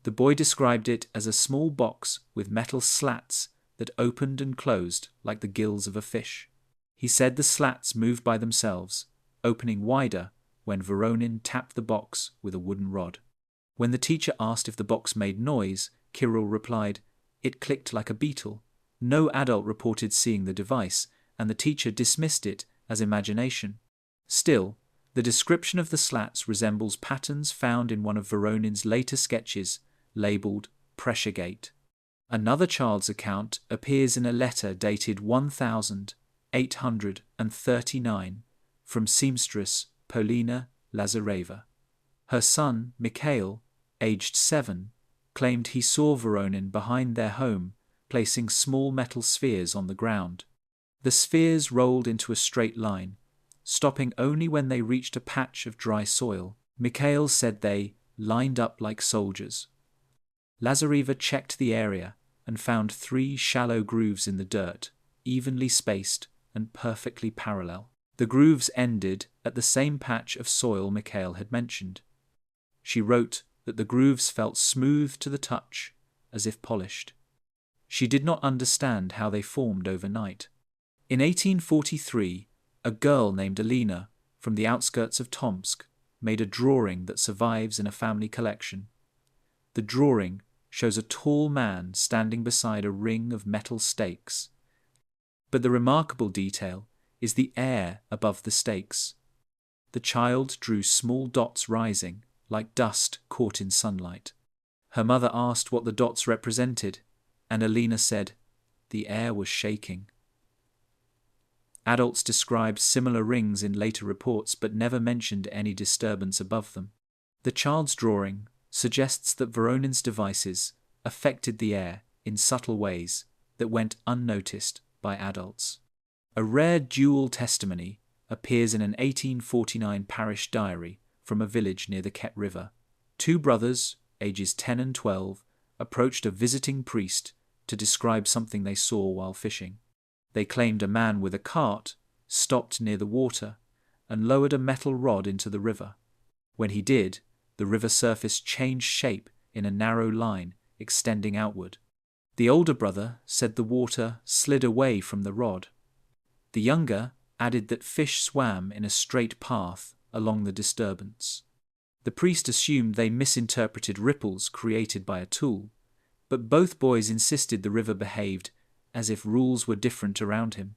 The boy described it as a small box with metal slats that opened and closed like the gills of a fish. He said the slats moved by themselves, opening wider when Voronin tapped the box with a wooden rod. When the teacher asked if the box made noise, Kirill replied, "It clicked like a beetle." No adult reported seeing the device, and the teacher dismissed it as imagination. Still, the description of the slats resembles patterns found in one of Voronin's later sketches, labelled Pressure Gate. Another child's account appears in a letter dated 1839 from seamstress Polina Lazareva. Her son, Mikhail, aged 7, claimed he saw Voronin behind their home placing small metal spheres on the ground. The spheres rolled into a straight line, stopping only when they reached a patch of dry soil. Mikhail said they lined up like soldiers. Lazareva checked the area and found 3 shallow grooves in the dirt, evenly spaced and perfectly parallel. The grooves ended at the same patch of soil Mikhail had mentioned. She wrote that the grooves felt smooth to the touch, as if polished. She did not understand how they formed overnight. In 1843, a girl named Alina from the outskirts of Tomsk made a drawing that survives in a family collection. The drawing shows a tall man standing beside a ring of metal stakes. But the remarkable detail is the air above the stakes. The child drew small dots rising, like dust caught in sunlight. Her mother asked what the dots represented, and Alina said, "The air was shaking." Adults described similar rings in later reports but never mentioned any disturbance above them. The child's drawing suggests that Voronin's devices affected the air in subtle ways that went unnoticed by adults. A rare dual testimony appears in an 1849 parish diary from a village near the Ket River. 2 brothers, ages 10 and 12, approached a visiting priest to describe something they saw while fishing. They claimed a man with a cart stopped near the water and lowered a metal rod into the river. When he did, the river surface changed shape in a narrow line extending outward. The older brother said the water slid away from the rod. The younger added that fish swam in a straight path along the disturbance. The priest assumed they misinterpreted ripples created by a tool, but both boys insisted the river behaved as if rules were different around him.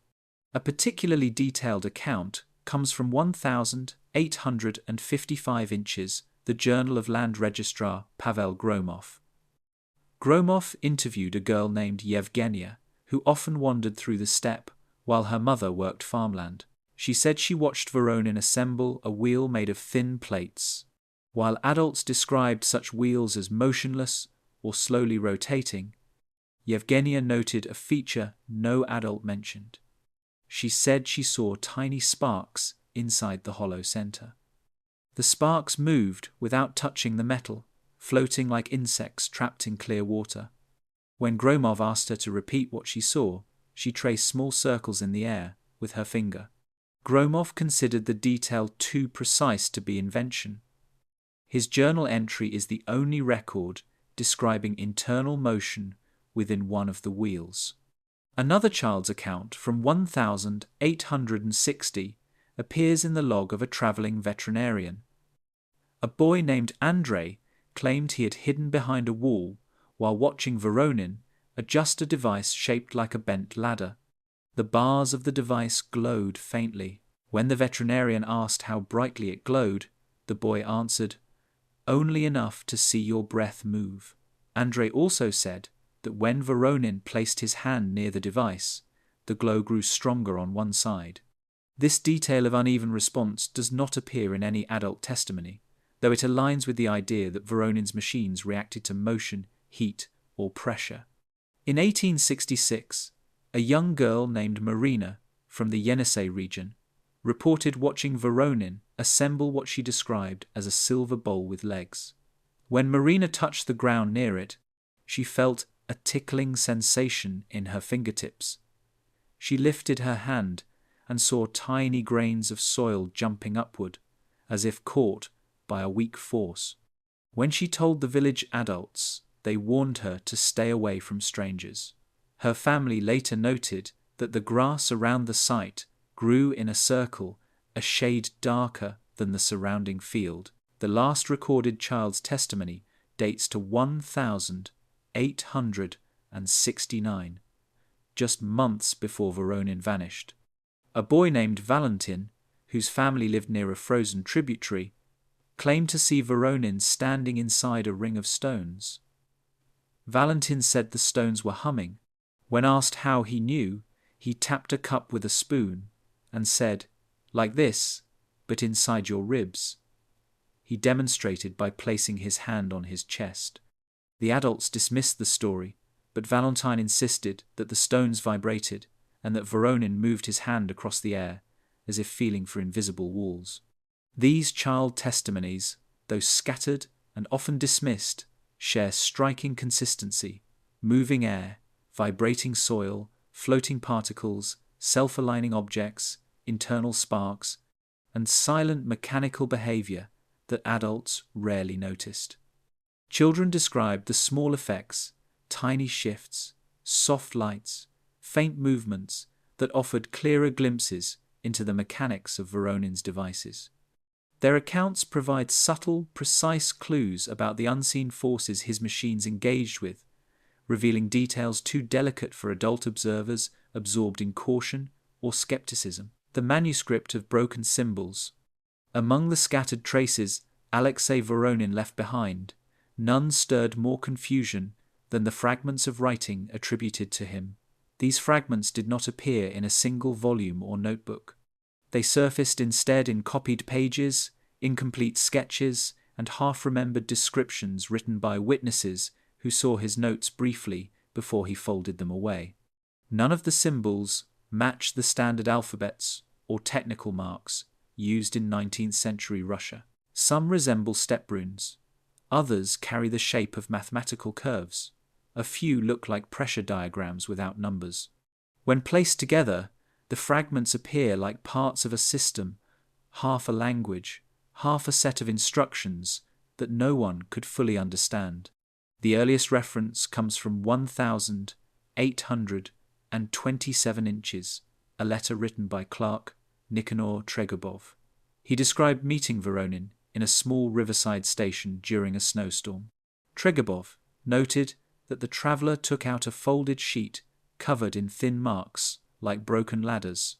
A particularly detailed account comes from 1855 inches, the Journal of Land Registrar Pavel Gromov. Gromov interviewed a girl named Yevgenia, who often wandered through the steppe while her mother worked farmland. She said she watched Voronin assemble a wheel made of thin plates. While adults described such wheels as motionless or slowly rotating, Yevgenia noted a feature no adult mentioned. She said she saw tiny sparks inside the hollow center. The sparks moved without touching the metal, floating like insects trapped in clear water. When Gromov asked her to repeat what she saw, she traced small circles in the air with her finger. Gromov considered the detail too precise to be invention. His journal entry is the only record describing internal motion within one of the wheels. Another child's account from 1860 appears in the log of a traveling veterinarian. A boy named Andrei claimed he had hidden behind a wall while watching Voronin adjust a device shaped like a bent ladder. The bars of the device glowed faintly. When the veterinarian asked how brightly it glowed, the boy answered, "Only enough to see your breath move." Andrei also said that when Voronin placed his hand near the device, the glow grew stronger on one side. This detail of uneven response does not appear in any adult testimony, though it aligns with the idea that Voronin's machines reacted to motion, heat, or pressure. In 1866, a young girl named Marina from the Yenisei region reported watching Voronin assemble what she described as a silver bowl with legs. When Marina touched the ground near it, she felt a tickling sensation in her fingertips. She lifted her hand and saw tiny grains of soil jumping upward, as if caught by a weak force. When she told the village adults, they warned her to stay away from strangers. Her family later noted that the grass around the site grew in a circle a shade darker than the surrounding field. The last recorded child's testimony dates to 1869, just months before Voronin vanished. A boy named Valentin, whose family lived near a frozen tributary, claimed to see Voronin standing inside a ring of stones. Valentin said the stones were humming. When asked how he knew, he tapped a cup with a spoon and said, "Like this, but inside your ribs." He demonstrated by placing his hand on his chest. The adults dismissed the story, but Valentine insisted that the stones vibrated and that Voronin moved his hand across the air, as if feeling for invisible walls. These child testimonies, though scattered and often dismissed, share striking consistency: moving air, vibrating soil, floating particles, self-aligning objects, internal sparks, and silent mechanical behavior that adults rarely noticed. Children described the small effects, tiny shifts, soft lights, faint movements that offered clearer glimpses into the mechanics of Voronin's devices. Their accounts provide subtle, precise clues about the unseen forces his machines engaged with, revealing details too delicate for adult observers absorbed in caution or skepticism. The manuscript of broken symbols. Among the scattered traces Aleksei Voronin left behind, none stirred more confusion than the fragments of writing attributed to him. These fragments did not appear in a single volume or notebook. They surfaced instead in copied pages, incomplete sketches, and half-remembered descriptions written by witnesses who saw his notes briefly before he folded them away. None of the symbols match the standard alphabets or technical marks used in 19th century Russia. Some resemble steppe runes. Others carry the shape of mathematical curves. A few look like pressure diagrams without numbers. When placed together, the fragments appear like parts of a system, half a language, half a set of instructions that no one could fully understand. The earliest reference comes from 1827 inches, a letter written by clerk Nikanor Tregubov. He described meeting Voronin in a small riverside station during a snowstorm. Tregubov noted that the traveller took out a folded sheet covered in thin marks like broken ladders.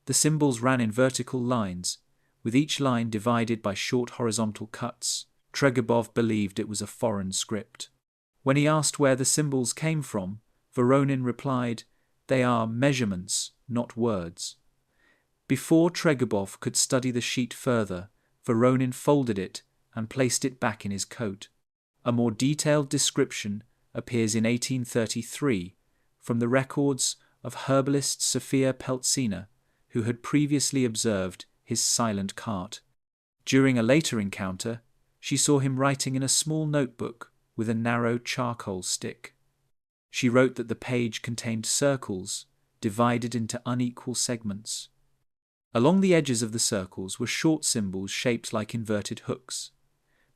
The symbols ran in vertical lines, with each line divided by short horizontal cuts. Tregubov believed it was a foreign script. When he asked where the symbols came from, Voronin replied, "They are measurements, not words." Before Tregubov could study the sheet further, Voronin folded it and placed it back in his coat. A more detailed description appears in 1833 from the records of herbalist Sophia Peltzina, who had previously observed his silent cart. During a later encounter, she saw him writing in a small notebook with a narrow charcoal stick. She wrote that the page contained circles divided into unequal segments. Along the edges of the circles were short symbols shaped like inverted hooks.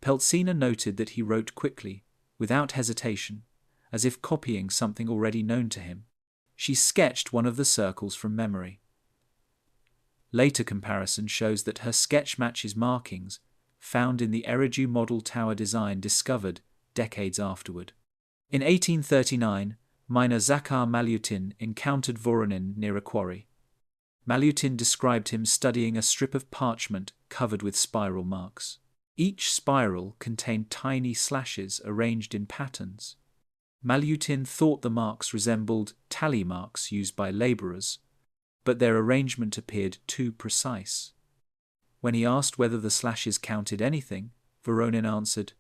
Peltzina noted that he wrote quickly, without hesitation, as if copying something already known to him. She sketched one of the circles from memory. Later comparison shows that her sketch matches markings found in the Eridu model tower design discovered decades afterward. In 1839, miner Zakhar Malyutin encountered Voronin near a quarry. Malyutin described him studying a strip of parchment covered with spiral marks. Each spiral contained tiny slashes arranged in patterns. Malyutin thought the marks resembled tally marks used by labourers, but their arrangement appeared too precise. When he asked whether the slashes counted anything, Voronin answered,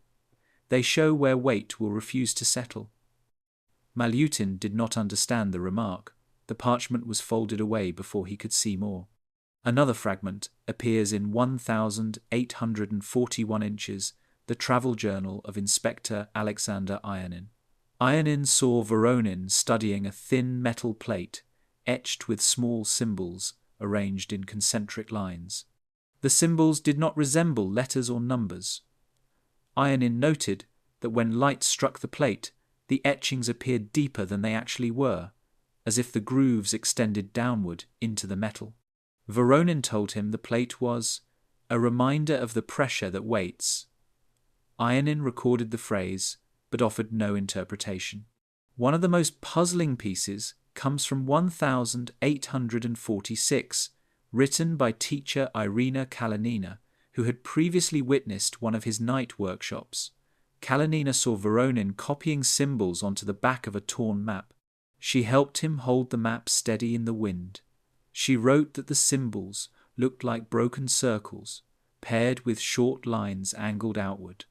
"They show where weight will refuse to settle." Malyutin did not understand the remark. The parchment was folded away before he could see more. Another fragment appears in 1,841 inches, the travel journal of Inspector Alexander Ionin. Ionin saw Voronin studying a thin metal plate etched with small symbols arranged in concentric lines. The symbols did not resemble letters or numbers. Ionin noted that when light struck the plate, the etchings appeared deeper than they actually were, as if the grooves extended downward into the metal. Voronin told him the plate was a reminder of the pressure that waits. Ionin recorded the phrase, but offered no interpretation. One of the most puzzling pieces comes from 1846, written by teacher Irina Kalinina, who had previously witnessed one of his night workshops. Kalinina saw Voronin copying symbols onto the back of a torn map. She helped him hold the map steady in the wind. She wrote that the symbols looked like broken circles, paired with short lines angled outward.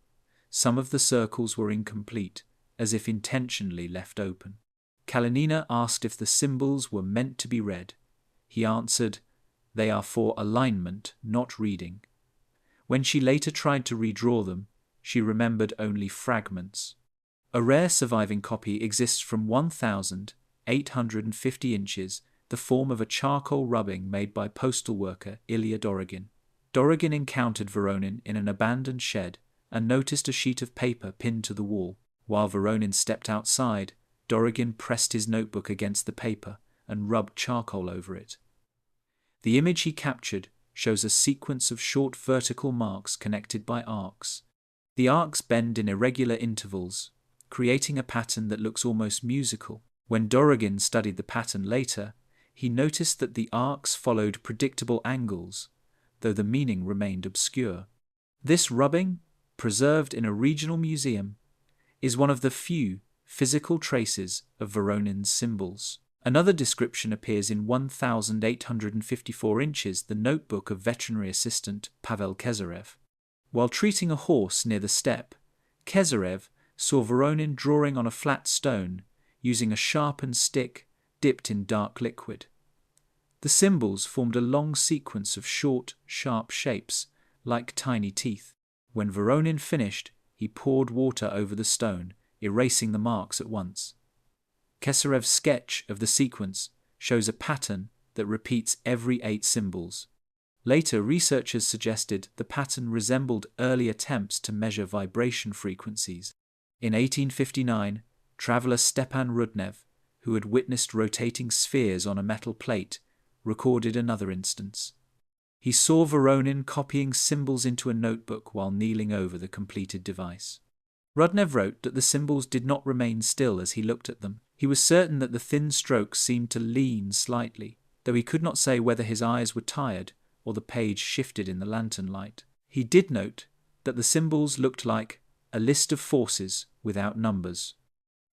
Some of the circles were incomplete, as if intentionally left open. Kalinina asked if the symbols were meant to be read. He answered, "They are for alignment, not reading." When she later tried to redraw them, she remembered only fragments. A rare surviving copy exists from 1,850 inches, the form of a charcoal rubbing made by postal worker Ilya Dorogin. Dorogin encountered Voronin in an abandoned shed and noticed a sheet of paper pinned to the wall. While Voronin stepped outside, Dorogin pressed his notebook against the paper and rubbed charcoal over it. The image he captured shows a sequence of short vertical marks connected by arcs. The arcs bend in irregular intervals, creating a pattern that looks almost musical. When Dorogin studied the pattern later, he noticed that the arcs followed predictable angles, though the meaning remained obscure. This rubbing, preserved in a regional museum, is one of the few physical traces of Voronin's symbols. Another description appears in 1,854 inches, the notebook of veterinary assistant Pavel Kezarev. While treating a horse near the steppe, Kezarev saw Voronin drawing on a flat stone using a sharpened stick dipped in dark liquid. The symbols formed a long sequence of short, sharp shapes, like tiny teeth. When Voronin finished, he poured water over the stone, erasing the marks at once. Kesarev's sketch of the sequence shows a pattern that repeats every 8 symbols. Later, researchers suggested the pattern resembled early attempts to measure vibration frequencies. In 1859, traveller Stepan Rudnev, who had witnessed rotating spheres on a metal plate, recorded another instance. He saw Voronin copying symbols into a notebook while kneeling over the completed device. Rudnev wrote that the symbols did not remain still as he looked at them. He was certain that the thin strokes seemed to lean slightly, though he could not say whether his eyes were tired or the page shifted in the lantern light. He did note that the symbols looked like a list of forces without numbers.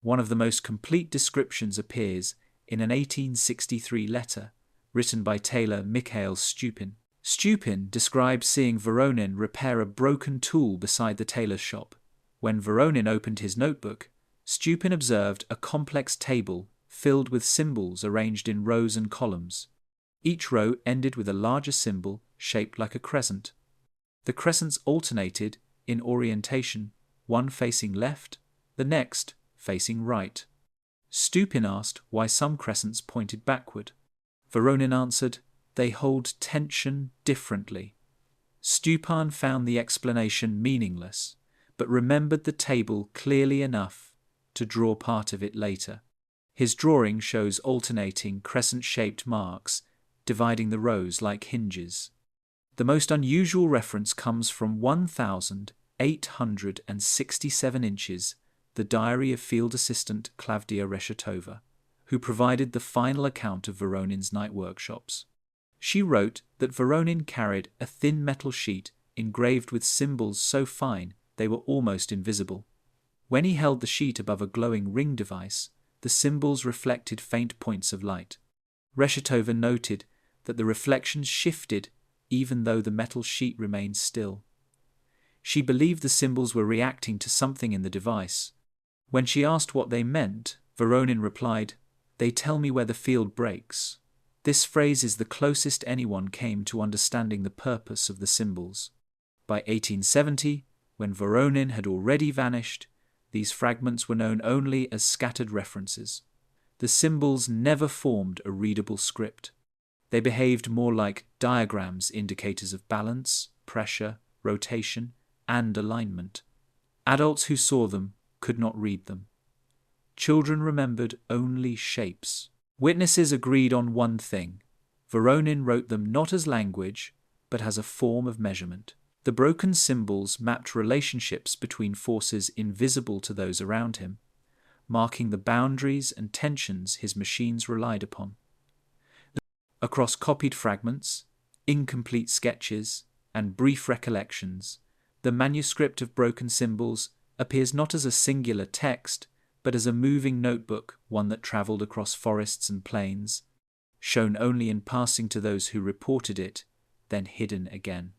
One of the most complete descriptions appears in an 1863 letter written by tailor Mikhail Stupin. Stupin described seeing Voronin repair a broken tool beside the tailor's shop. When Voronin opened his notebook, Stupin observed a complex table filled with symbols arranged in rows and columns. Each row ended with a larger symbol shaped like a crescent. The crescents alternated in orientation, one facing left, the next facing right. Stupin asked why some crescents pointed backward. Voronin answered, "They hold tension differently." Stupin found the explanation meaningless, but remembered the table clearly enough to draw part of it later. His drawing shows alternating crescent-shaped marks dividing the rows like hinges. The most unusual reference comes from 1,867 inches, the diary of field assistant Klavdia Reshetova, who provided the final account of Voronin's night workshops. She wrote that Voronin carried a thin metal sheet engraved with symbols so fine they were almost invisible. When he held the sheet above a glowing ring device, the symbols reflected faint points of light. Reshetova noted that the reflections shifted even though the metal sheet remained still. She believed the symbols were reacting to something in the device. When she asked what they meant, Voronin replied, "They tell me where the field breaks." This phrase is the closest anyone came to understanding the purpose of the symbols. By 1870, when Voronin had already vanished, these fragments were known only as scattered references. The symbols never formed a readable script. They behaved more like diagrams, indicators of balance, pressure, rotation, and alignment. Adults who saw them could not read them. Children remembered only shapes. Witnesses agreed on one thing. Voronin wrote them not as language, but as a form of measurement. The broken symbols mapped relationships between forces invisible to those around him, marking the boundaries and tensions his machines relied upon. Across copied fragments, incomplete sketches, and brief recollections, the manuscript of broken symbols appears not as a singular text, but as a moving notebook, one that travelled across forests and plains, shown only in passing to those who reported it, then hidden again.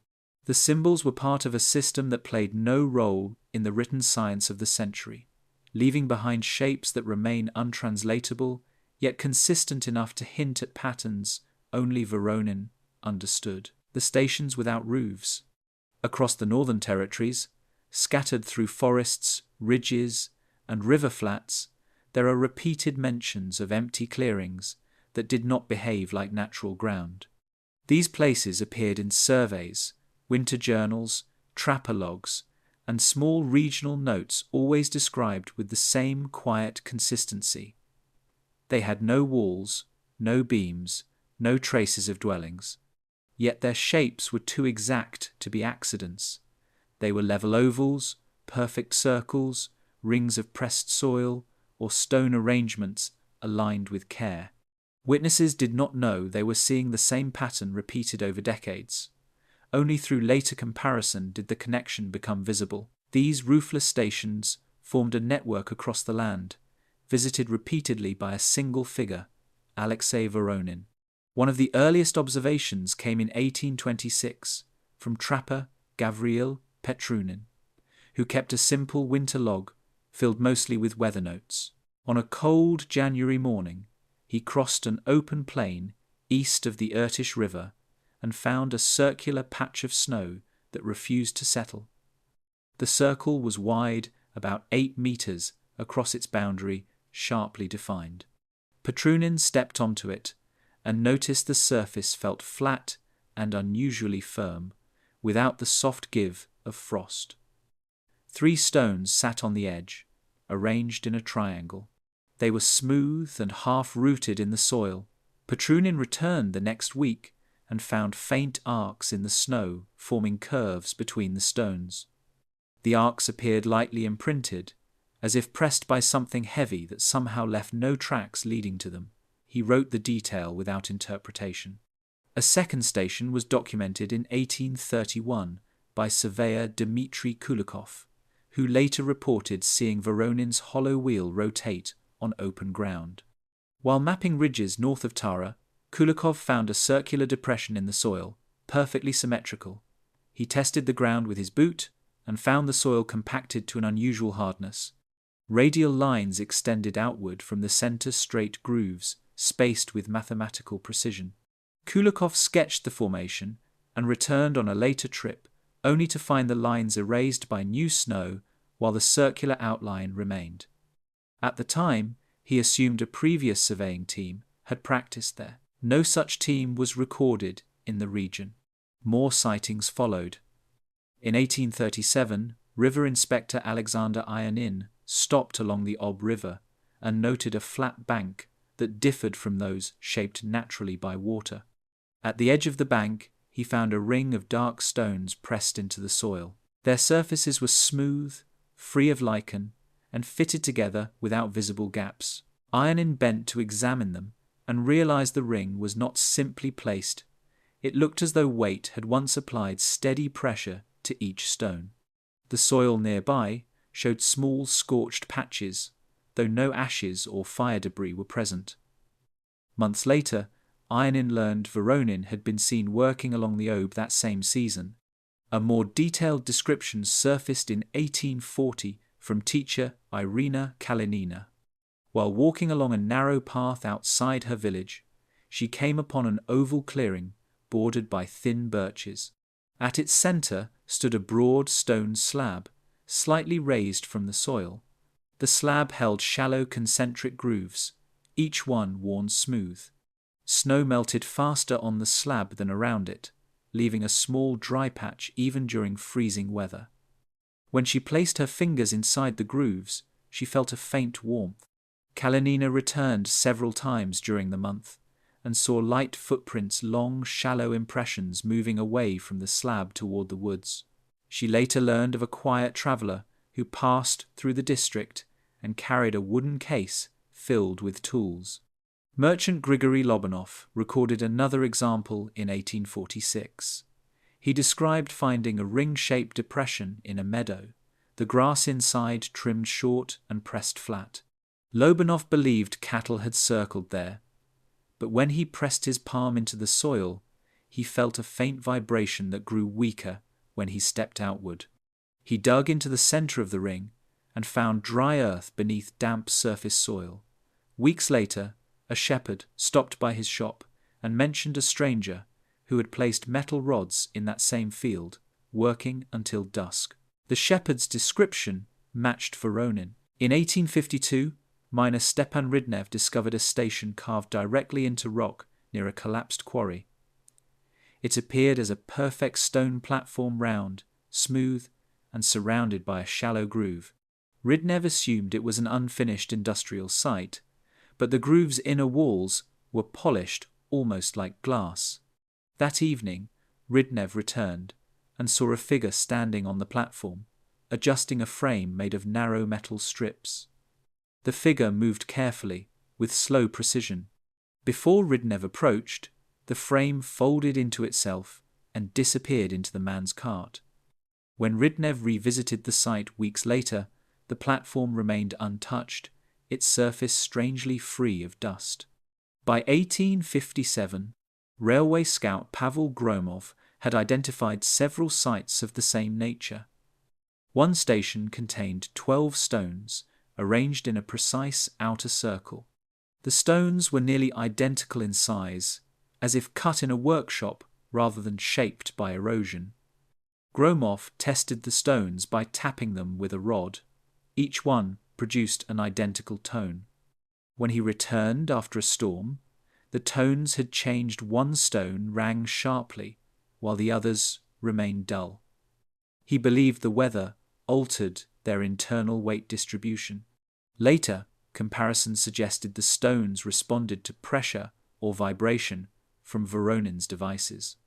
The symbols were part of a system that played no role in the written science of the century, leaving behind shapes that remain untranslatable, yet consistent enough to hint at patterns only Voronin understood. The stations without roofs. Across the northern territories, scattered through forests, ridges, and river flats, there are repeated mentions of empty clearings that did not behave like natural ground. These places appeared in surveys, winter journals, trapper logs, and small regional notes always described with the same quiet consistency. They had no walls, no beams, no traces of dwellings. Yet their shapes were too exact to be accidents. They were level ovals, perfect circles, rings of pressed soil, or stone arrangements aligned with care. Witnesses did not know they were seeing the same pattern repeated over decades. Only through later comparison did the connection become visible. These roofless stations formed a network across the land, visited repeatedly by a single figure, Aleksei Voronin. One of the earliest observations came in 1826 from trapper Gavril Petrunin, who kept a simple winter log filled mostly with weather notes. On a cold January morning, he crossed an open plain east of the Irtish River and found a circular patch of snow that refused to settle. The circle was wide, about 8 meters across its boundary, sharply defined. Petrunin stepped onto it and noticed the surface felt flat and unusually firm, without the soft give of frost. 3 stones sat on the edge, arranged in a triangle. They were smooth and half-rooted in the soil. Petrunin returned the next week and found faint arcs in the snow forming curves between the stones. The arcs appeared lightly imprinted, as if pressed by something heavy that somehow left no tracks leading to them. He wrote the detail without interpretation. A second station was documented in 1831 by surveyor Dmitry Kulikov, who later reported seeing Voronin's hollow wheel rotate on open ground. While mapping ridges north of Tara, Kulikov found a circular depression in the soil, perfectly symmetrical. He tested the ground with his boot and found the soil compacted to an unusual hardness. Radial lines extended outward from the center, straight grooves, spaced with mathematical precision. Kulikov sketched the formation and returned on a later trip, only to find the lines erased by new snow while the circular outline remained. At the time, he assumed a previous surveying team had practiced there. No such team was recorded in the region. More sightings followed. In 1837, river inspector Alexander Voronin stopped along the Ob River and noted a flat bank that differed from those shaped naturally by water. At the edge of the bank, he found a ring of dark stones pressed into the soil. Their surfaces were smooth, free of lichen, and fitted together without visible gaps. Voronin bent to examine them and realized the ring was not simply placed. It looked as though weight had once applied steady pressure to each stone. The soil nearby showed small scorched patches, though no ashes or fire debris were present. Months later, Voronin learned Voronin had been seen working along the Ob that same season. A more detailed description surfaced in 1840 from teacher Irina Kalinina. While walking along a narrow path outside her village, she came upon an oval clearing bordered by thin birches. At its center stood a broad stone slab, slightly raised from the soil. The slab held shallow concentric grooves, each one worn smooth. Snow melted faster on the slab than around it, leaving a small dry patch even during freezing weather. When she placed her fingers inside the grooves, she felt a faint warmth. Kalinina returned several times during the month and saw light footprints, long, shallow impressions moving away from the slab toward the woods. She later learned of a quiet traveler who passed through the district and carried a wooden case filled with tools. Merchant Grigory Lobanov recorded another example in 1846. He described finding a ring-shaped depression in a meadow, the grass inside trimmed short and pressed flat. Lobanov believed cattle had circled there, but when he pressed his palm into the soil, he felt a faint vibration that grew weaker when he stepped outward. He dug into the center of the ring and found dry earth beneath damp surface soil. Weeks later, a shepherd stopped by his shop and mentioned a stranger who had placed metal rods in that same field, working until dusk. The shepherd's description matched Voronin. In 1852, miner Stepan Ridnev discovered a station carved directly into rock near a collapsed quarry. It appeared as a perfect stone platform, round, smooth, and surrounded by a shallow groove. Ridnev assumed it was an unfinished industrial site, but the groove's inner walls were polished almost like glass. That evening, Ridnev returned and saw a figure standing on the platform, adjusting a frame made of narrow metal strips. The figure moved carefully, with slow precision. Before Ridnev approached, the frame folded into itself and disappeared into the man's cart. When Ridnev revisited the site weeks later, the platform remained untouched, its surface strangely free of dust. By 1857, railway scout Pavel Gromov had identified several sites of the same nature. One station contained 12 stones, arranged in a precise outer circle. The stones were nearly identical in size, as if cut in a workshop rather than shaped by erosion. Gromov tested the stones by tapping them with a rod. Each one produced an identical tone. When he returned after a storm, the tones had changed. One stone rang sharply, while the others remained dull. He believed the weather altered their internal weight distribution. Later, comparisons suggested the stones responded to pressure or vibration from Voronin's devices.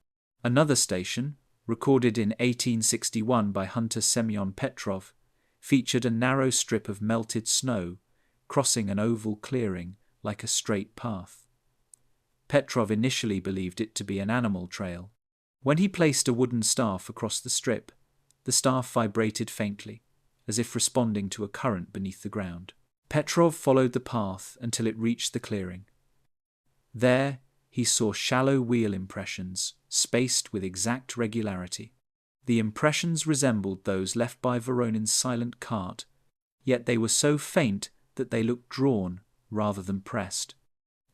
Another station, recorded in 1861 by hunter Semyon Petrov, featured a narrow strip of melted snow crossing an oval clearing like a straight path. Petrov initially believed it to be an animal trail. When he placed a wooden staff across the strip, the staff vibrated faintly, as if responding to a current beneath the ground. Petrov followed the path until it reached the clearing. There, he he saw shallow wheel impressions, spaced with exact regularity. The impressions resembled those left by Voronin's silent cart, yet they were so faint that they looked drawn rather than pressed.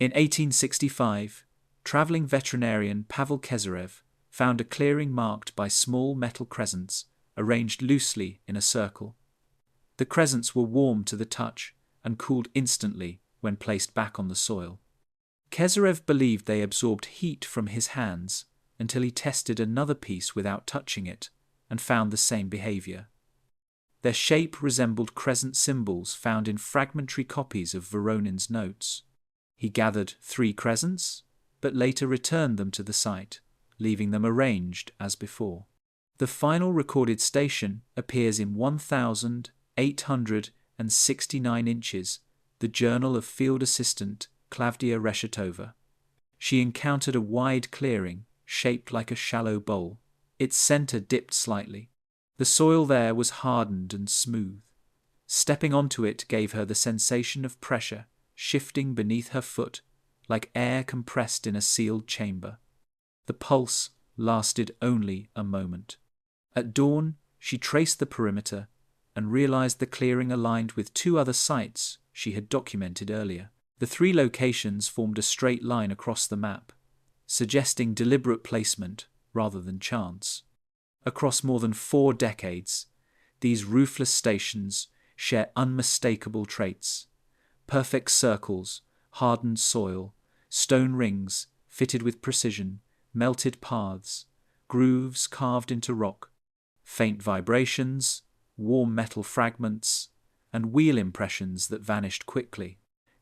In 1865, travelling veterinarian Pavel Kezarev found a clearing marked by small metal crescents arranged loosely in a circle. The crescents were warm to the touch and cooled instantly when placed back on the soil. Kezarev believed they absorbed heat from his hands until he tested another piece without touching it and found the same behavior. Their shape resembled crescent symbols found in fragmentary copies of Voronin's notes. He gathered 3 crescents, but later returned them to the site, leaving them arranged as before. The final recorded station appears in 1,869 inches, the journal of field assistant Klavdia Reshetova. She encountered a wide clearing, shaped like a shallow bowl. Its center dipped slightly. The soil there was hardened and smooth. Stepping onto it gave her the sensation of pressure shifting beneath her foot, like air compressed in a sealed chamber. The pulse lasted only a moment. At dawn, she traced the perimeter and realized the clearing aligned with 2 other sites she had documented earlier. The 3 locations formed a straight line across the map, suggesting deliberate placement rather than chance. Across more than 4 decades, these roofless stations share unmistakable traits: perfect circles, hardened soil, stone rings fitted with precision, melted paths, grooves carved into rock, faint vibrations, warm metal fragments, and wheel impressions that vanished quickly.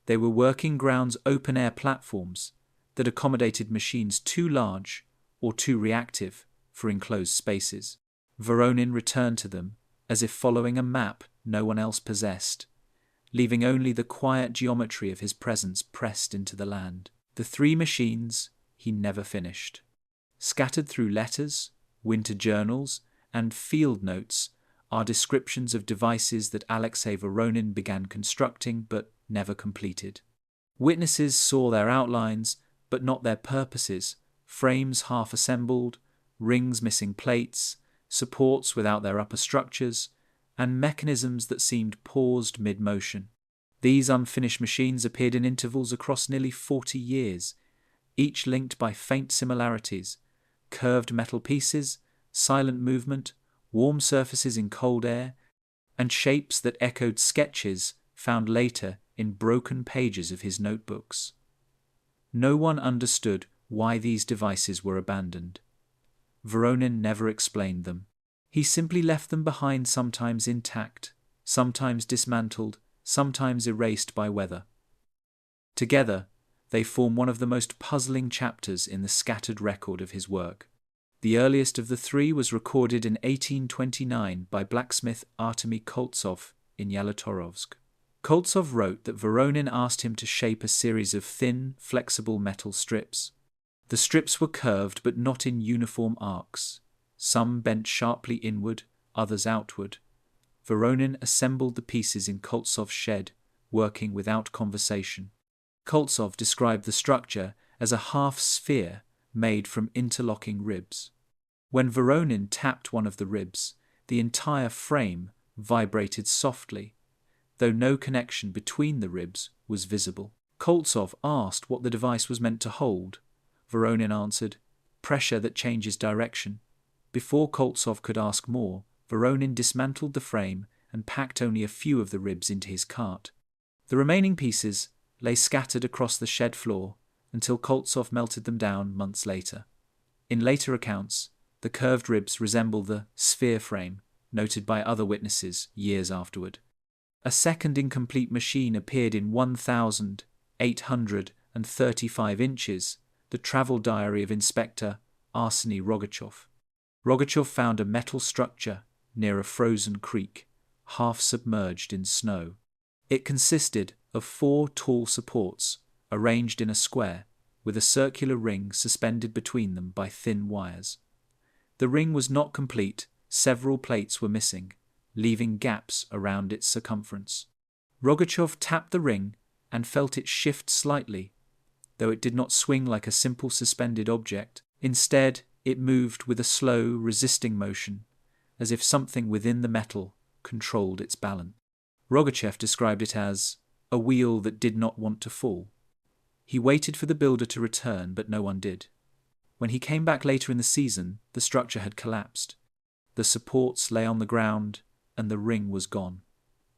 They were working grounds open-air platforms that accommodated machines too large or too reactive for enclosed spaces. Voronin returned to them as if following a map no one else possessed, leaving only the quiet geometry of his presence pressed into the land. The 3 machines he never finished. Scattered through letters, winter journals, and field notes are descriptions of devices that Aleksei Voronin began constructing but never completed. Witnesses saw their outlines, but not their purposes: frames half assembled, rings missing plates, supports without their upper structures, and mechanisms that seemed paused mid-motion. These unfinished machines appeared in intervals across nearly 40 years, each linked by faint similarities: curved metal pieces, silent movement, warm surfaces in cold air, and shapes that echoed sketches found later in broken pages of his notebooks. No one understood why these devices were abandoned. Voronin never explained them. He simply left them behind, sometimes intact, sometimes dismantled, sometimes erased by weather. Together, they form one of the most puzzling chapters in the scattered record of his work. The earliest of the 3 was recorded in 1829 by blacksmith Artemy Koltsov in Yalatorovsk. Koltsov wrote that Voronin asked him to shape a series of thin, flexible metal strips. The strips were curved but not in uniform arcs. Some bent sharply inward, others outward. Voronin assembled the pieces in Koltsov's shed, working without conversation. Koltsov described the structure as a half-sphere made from interlocking ribs. When Voronin tapped one of the ribs, the entire frame vibrated softly, though no connection between the ribs was visible. Koltsov asked what the device was meant to hold. Voronin answered, "Pressure that changes direction." Before Koltsov could ask more, Voronin dismantled the frame and packed only a few of the ribs into his cart. The remaining pieces lay scattered across the shed floor until Koltsov melted them down months later. In later accounts, the curved ribs resemble the sphere frame noted by other witnesses years afterward. A second incomplete machine appeared in 1,835 inches, the travel diary of Inspector Arseny Rogachev. Rogachev found a metal structure near a frozen creek, half submerged in snow. It consisted of 4 tall supports arranged in a square, with a circular ring suspended between them by thin wires. The ring was not complete, several plates were missing, leaving gaps around its circumference. Rogachev tapped the ring and felt it shift slightly. though it did not swing like a simple suspended object. Instead, it moved with a slow, resisting motion, as if something within the metal controlled its balance. Rogachev described it as a wheel that did not want to fall. He waited for the builder to return, but no one did. When he came back later in the season, the structure had collapsed. The supports lay on the ground, and the ring was gone.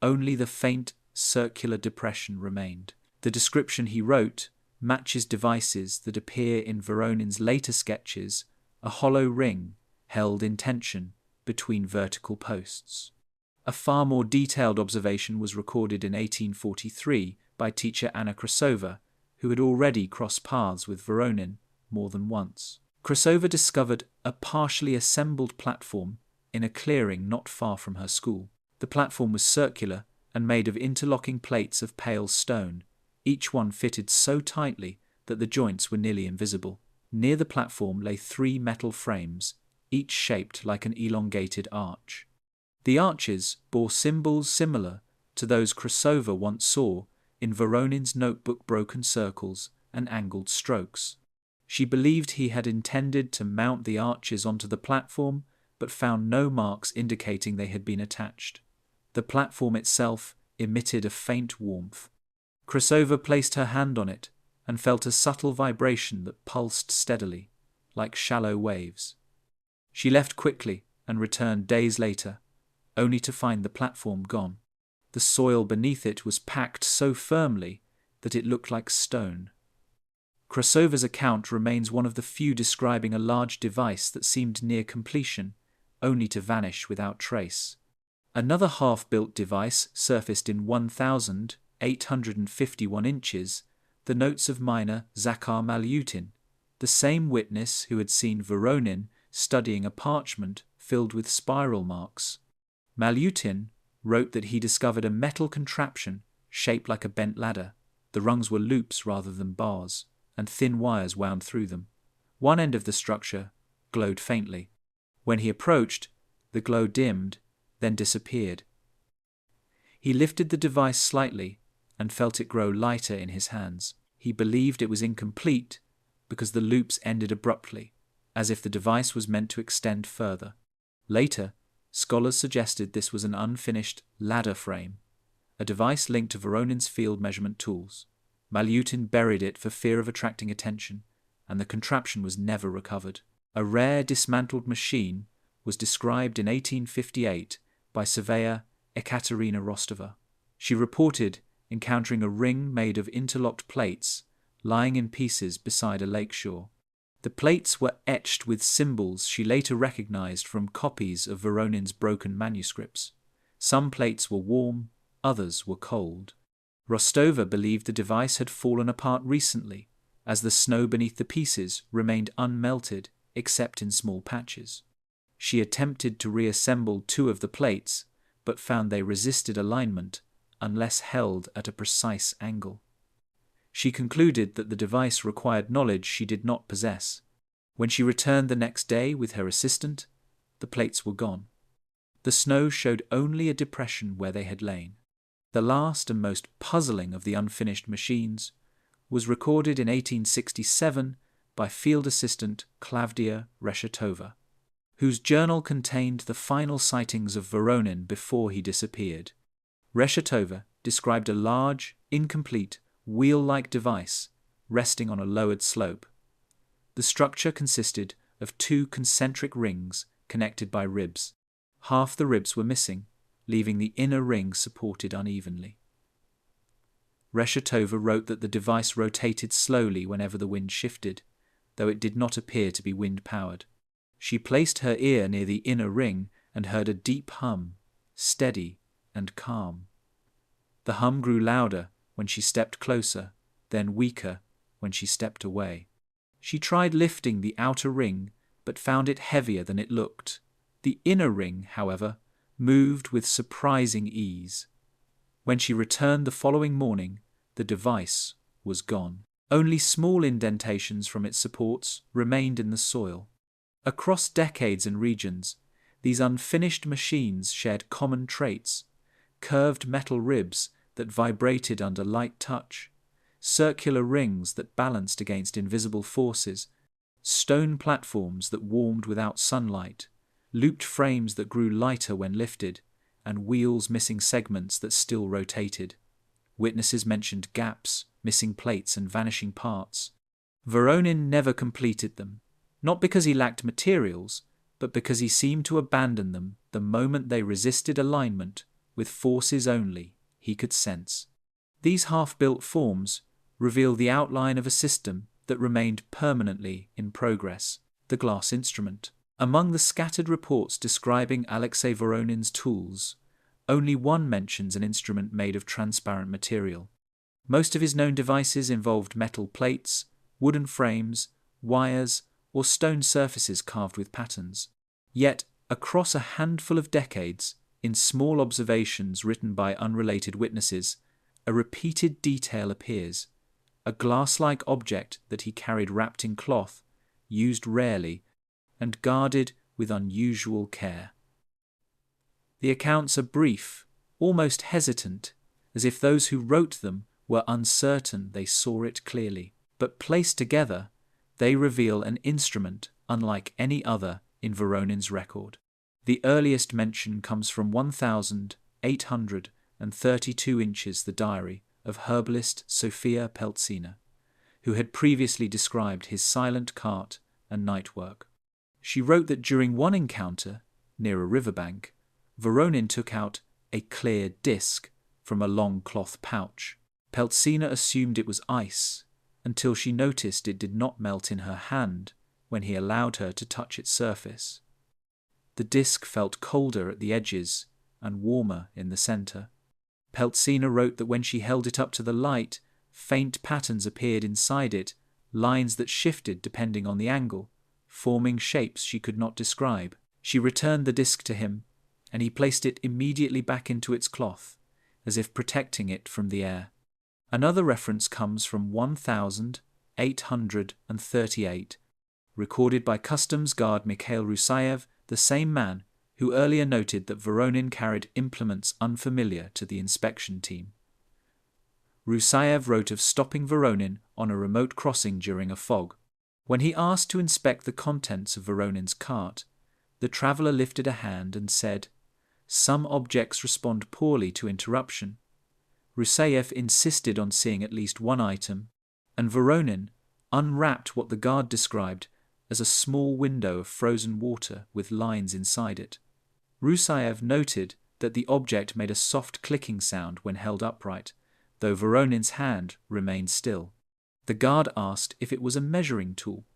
Only the faint, circular depression remained. The description he wrote matches devices that appear in Voronin's later sketches, a hollow ring held in tension between vertical posts. A far more detailed observation was recorded in 1843 by teacher Anna Krasova, who had already crossed paths with Voronin more than once. Krasova discovered a partially assembled platform in a clearing not far from her school. The platform was circular and made of interlocking plates of pale stone, each one fitted so tightly that the joints were nearly invisible. Near the platform lay 3 metal frames, each shaped like an elongated arch. The arches bore symbols similar to those Krasova once saw in Voronin's notebook: broken circles and angled strokes. She believed he had intended to mount the arches onto the platform, but found no marks indicating they had been attached. The platform itself emitted a faint warmth. Krasova placed her hand on it and felt a subtle vibration that pulsed steadily, like shallow waves. She left quickly and returned days later, only to find the platform gone. The soil beneath it was packed so firmly that it looked like stone. Krasova's account remains one of the few describing a large device that seemed near completion, only to vanish without trace. Another half-built device surfaced in 1,851 inches, the notes of miner Zakhar Malyutin, the same witness who had seen Voronin studying a parchment filled with spiral marks. Malyutin wrote that he discovered a metal contraption shaped like a bent ladder. The rungs were loops rather than bars, and thin wires wound through them. One end of the structure glowed faintly. When he approached, the glow dimmed, then disappeared. He lifted the device slightly and felt it grow lighter in his hands. He believed it was incomplete because the loops ended abruptly, as if the device was meant to extend further. Later, scholars suggested this was an unfinished ladder frame, a device linked to Voronin's field measurement tools. Malyutin buried it for fear of attracting attention, and the contraption was never recovered. A rare dismantled machine was described in 1858 by surveyor Ekaterina Rostova. She reported encountering a ring made of interlocked plates lying in pieces beside a lakeshore. The plates were etched with symbols she later recognized from copies of Voronin's broken manuscripts. Some plates were warm, others were cold. Rostova believed the device had fallen apart recently, as the snow beneath the pieces remained unmelted except in small patches. She attempted to reassemble 2 of the plates, but found they resisted alignment unless held at a precise angle. She concluded that the device required knowledge she did not possess. When she returned the next day with her assistant, the plates were gone. The snow showed only a depression where they had lain. The last and most puzzling of the unfinished machines was recorded in 1867 by field assistant Klavdia Reshetova, whose journal contained the final sightings of Voronin before he disappeared. Reshetova described a large, incomplete, wheel-like device resting on a lowered slope. The structure consisted of 2 concentric rings connected by ribs. Half the ribs were missing, leaving the inner ring supported unevenly. Reshetova wrote that the device rotated slowly whenever the wind shifted, though it did not appear to be wind-powered. She placed her ear near the inner ring and heard a deep hum, steady and calm. The hum grew louder when she stepped closer, then weaker when she stepped away. She tried lifting the outer ring, but found it heavier than it looked. The inner ring, however, moved with surprising ease. When she returned the following morning, the device was gone. Only small indentations from its supports remained in the soil. Across decades and regions, these unfinished machines shared common traits: curved metal ribs that vibrated under light touch, circular rings that balanced against invisible forces, stone platforms that warmed without sunlight, looped frames that grew lighter when lifted, and wheels missing segments that still rotated. Witnesses mentioned gaps, missing plates and vanishing parts. Voronin never completed them, not because he lacked materials, but because he seemed to abandon them the moment they resisted alignment with forces only he could sense. These half-built forms reveal the outline of a system that remained permanently in progress, the glass instrument. Among the scattered reports describing Aleksei Voronin's tools, only one mentions an instrument made of transparent material. Most of his known devices involved metal plates, wooden frames, wires, or stone surfaces carved with patterns. Yet, across a handful of decades, in small observations written by unrelated witnesses, a repeated detail appears, a glass-like object that he carried wrapped in cloth, used rarely, and guarded with unusual care. The accounts are brief, almost hesitant, as if those who wrote them were uncertain they saw it clearly. But placed together, they reveal an instrument unlike any other in Voronin's record. The earliest mention comes from 1,832 inches, the diary of herbalist Sofia Peltsina, who had previously described his silent cart and night work. She wrote that during one encounter, near a riverbank, Voronin took out a clear disc from a long cloth pouch. Peltsina assumed it was ice, until she noticed it did not melt in her hand when he allowed her to touch its surface. The disc felt colder at the edges and warmer in the center. Peltsina wrote that when she held it up to the light, faint patterns appeared inside it, lines that shifted depending on the angle, forming shapes she could not describe. She returned the disc to him, and he placed it immediately back into its cloth, as if protecting it from the air. Another reference comes from 1,838, recorded by Customs Guard Mikhail Rusayev, the same man who earlier noted that Voronin carried implements unfamiliar to the inspection team. Rusayev wrote of stopping Voronin on a remote crossing during a fog. When he asked to inspect the contents of Voronin's cart, the traveller lifted a hand and said, "Some objects respond poorly to interruption." Rusayev insisted on seeing at least one item, and Voronin unwrapped what the guard described as a small window of frozen water with lines inside it. Rusayev noted that the object made a soft clicking sound when held upright, though Voronin's hand remained still. The guard asked if it was a measuring tool.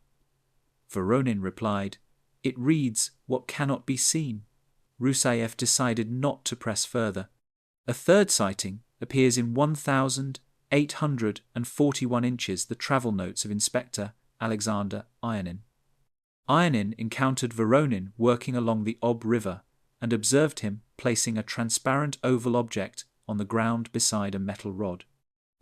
Voronin replied, "It reads what cannot be seen." Rusayev decided not to press further. A third sighting appears in 1,841 inches, the travel notes of Inspector Alexander Ionin. Ionin encountered Voronin working along the Ob River and observed him placing a transparent oval object on the ground beside a metal rod.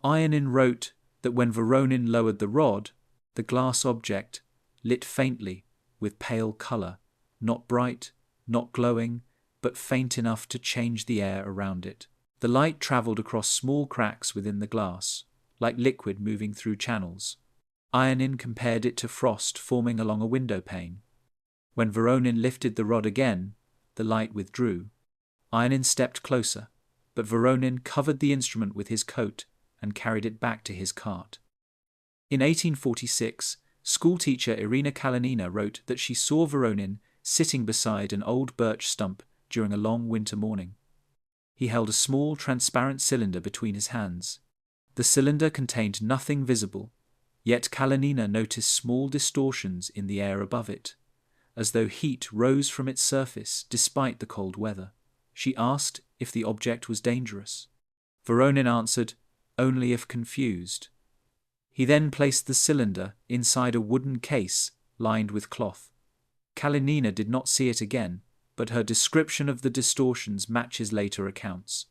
Ionin wrote that when Voronin lowered the rod, the glass object lit faintly with pale color, not bright, not glowing, but faint enough to change the air around it. The light traveled across small cracks within the glass, like liquid moving through channels. Ionin compared it to frost forming along a window pane. When Voronin lifted the rod again, the light withdrew. Ionin stepped closer, but Voronin covered the instrument with his coat and carried it back to his cart. In 1846, schoolteacher Irina Kalinina wrote that she saw Voronin sitting beside an old birch stump during a long winter morning. He held a small transparent cylinder between his hands. The cylinder contained nothing visible, yet Kalinina noticed small distortions in the air above it, as though heat rose from its surface despite the cold weather. She asked if the object was dangerous. Voronin answered, only if confused. He then placed the cylinder inside a wooden case lined with cloth. Kalinina did not see it again, but her description of the distortions matches later accounts.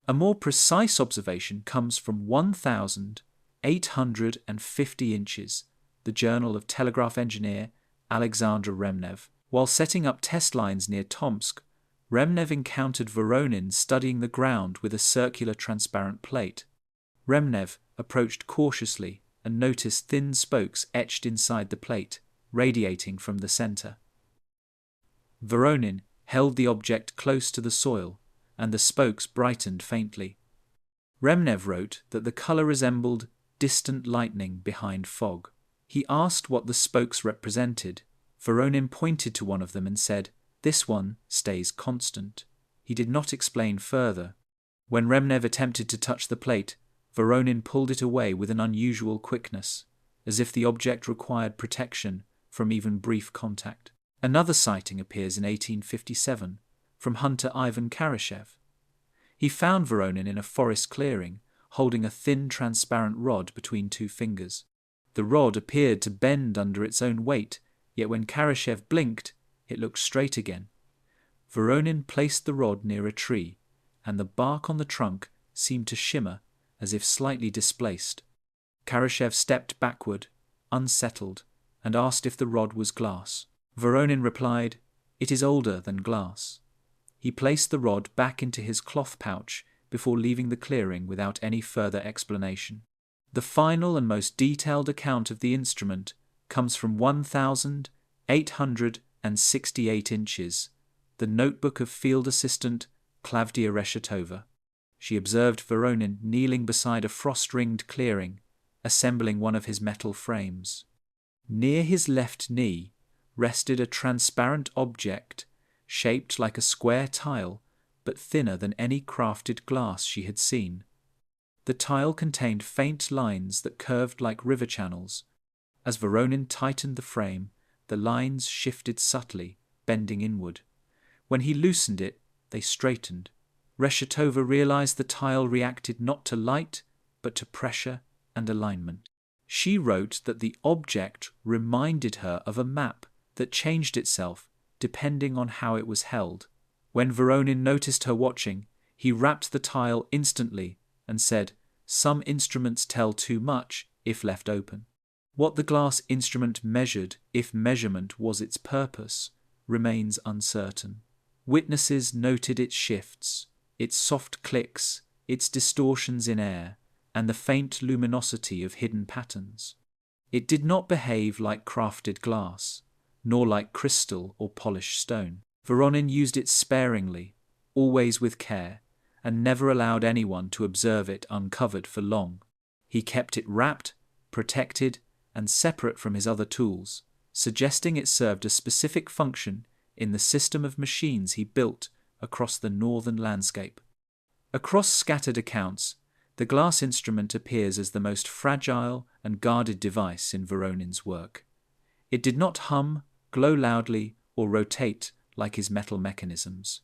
A more precise observation comes from 1,850 inches, the journal of telegraph engineer Alexander Remnev. While setting up test lines near Tomsk, Remnev encountered Voronin studying the ground with a circular transparent plate. Remnev approached cautiously and noticed thin spokes etched inside the plate, radiating from the center. Voronin held the object close to the soil, and the spokes brightened faintly. Remnev wrote that the color resembled distant lightning behind fog. He asked what the spokes represented. Voronin pointed to one of them and said, "This one stays constant." He did not explain further. When Remnev attempted to touch the plate, Voronin pulled it away with an unusual quickness, as if the object required protection from even brief contact. Another sighting appears in 1857 from hunter Ivan Karashev. He found Voronin in a forest clearing, holding a thin transparent rod between two fingers. The rod appeared to bend under its own weight, yet when Karashev blinked, it looked straight again. Voronin placed the rod near a tree, and the bark on the trunk seemed to shimmer as if slightly displaced. Karashev stepped backward, unsettled, and asked if the rod was glass. Voronin replied, "It is older than glass." He placed the rod back into his cloth pouch before leaving the clearing without any further explanation. The final and most detailed account of the instrument comes from 1,868 inches, the notebook of Field Assistant Klavdia Reshetova. She observed Voronin kneeling beside a frost-ringed clearing, assembling one of his metal frames. Near his left knee rested a transparent object shaped like a square tile, but thinner than any crafted glass she had seen. The tile contained faint lines that curved like river channels. As Voronin tightened the frame, the lines shifted subtly, bending inward. When he loosened it, they straightened. Reshetova realized the tile reacted not to light, but to pressure and alignment. She wrote that the object reminded her of a map that changed itself depending on how it was held. When Voronin noticed her watching, he rapped the tile instantly and said, "Some instruments tell too much if left open." What the glass instrument measured, if measurement was its purpose, remains uncertain. Witnesses noted its shifts, its soft clicks, its distortions in air, and the faint luminosity of hidden patterns. It did not behave like crafted glass, nor like crystal or polished stone. Voronin used it sparingly, always with care, and never allowed anyone to observe it uncovered for long. He kept it wrapped, protected, and separate from his other tools, suggesting it served a specific function in the system of machines he built across the northern landscape. Across scattered accounts, the glass instrument appears as the most fragile and guarded device in Voronin's work. It did not hum, glow loudly, or rotate like his metal mechanisms.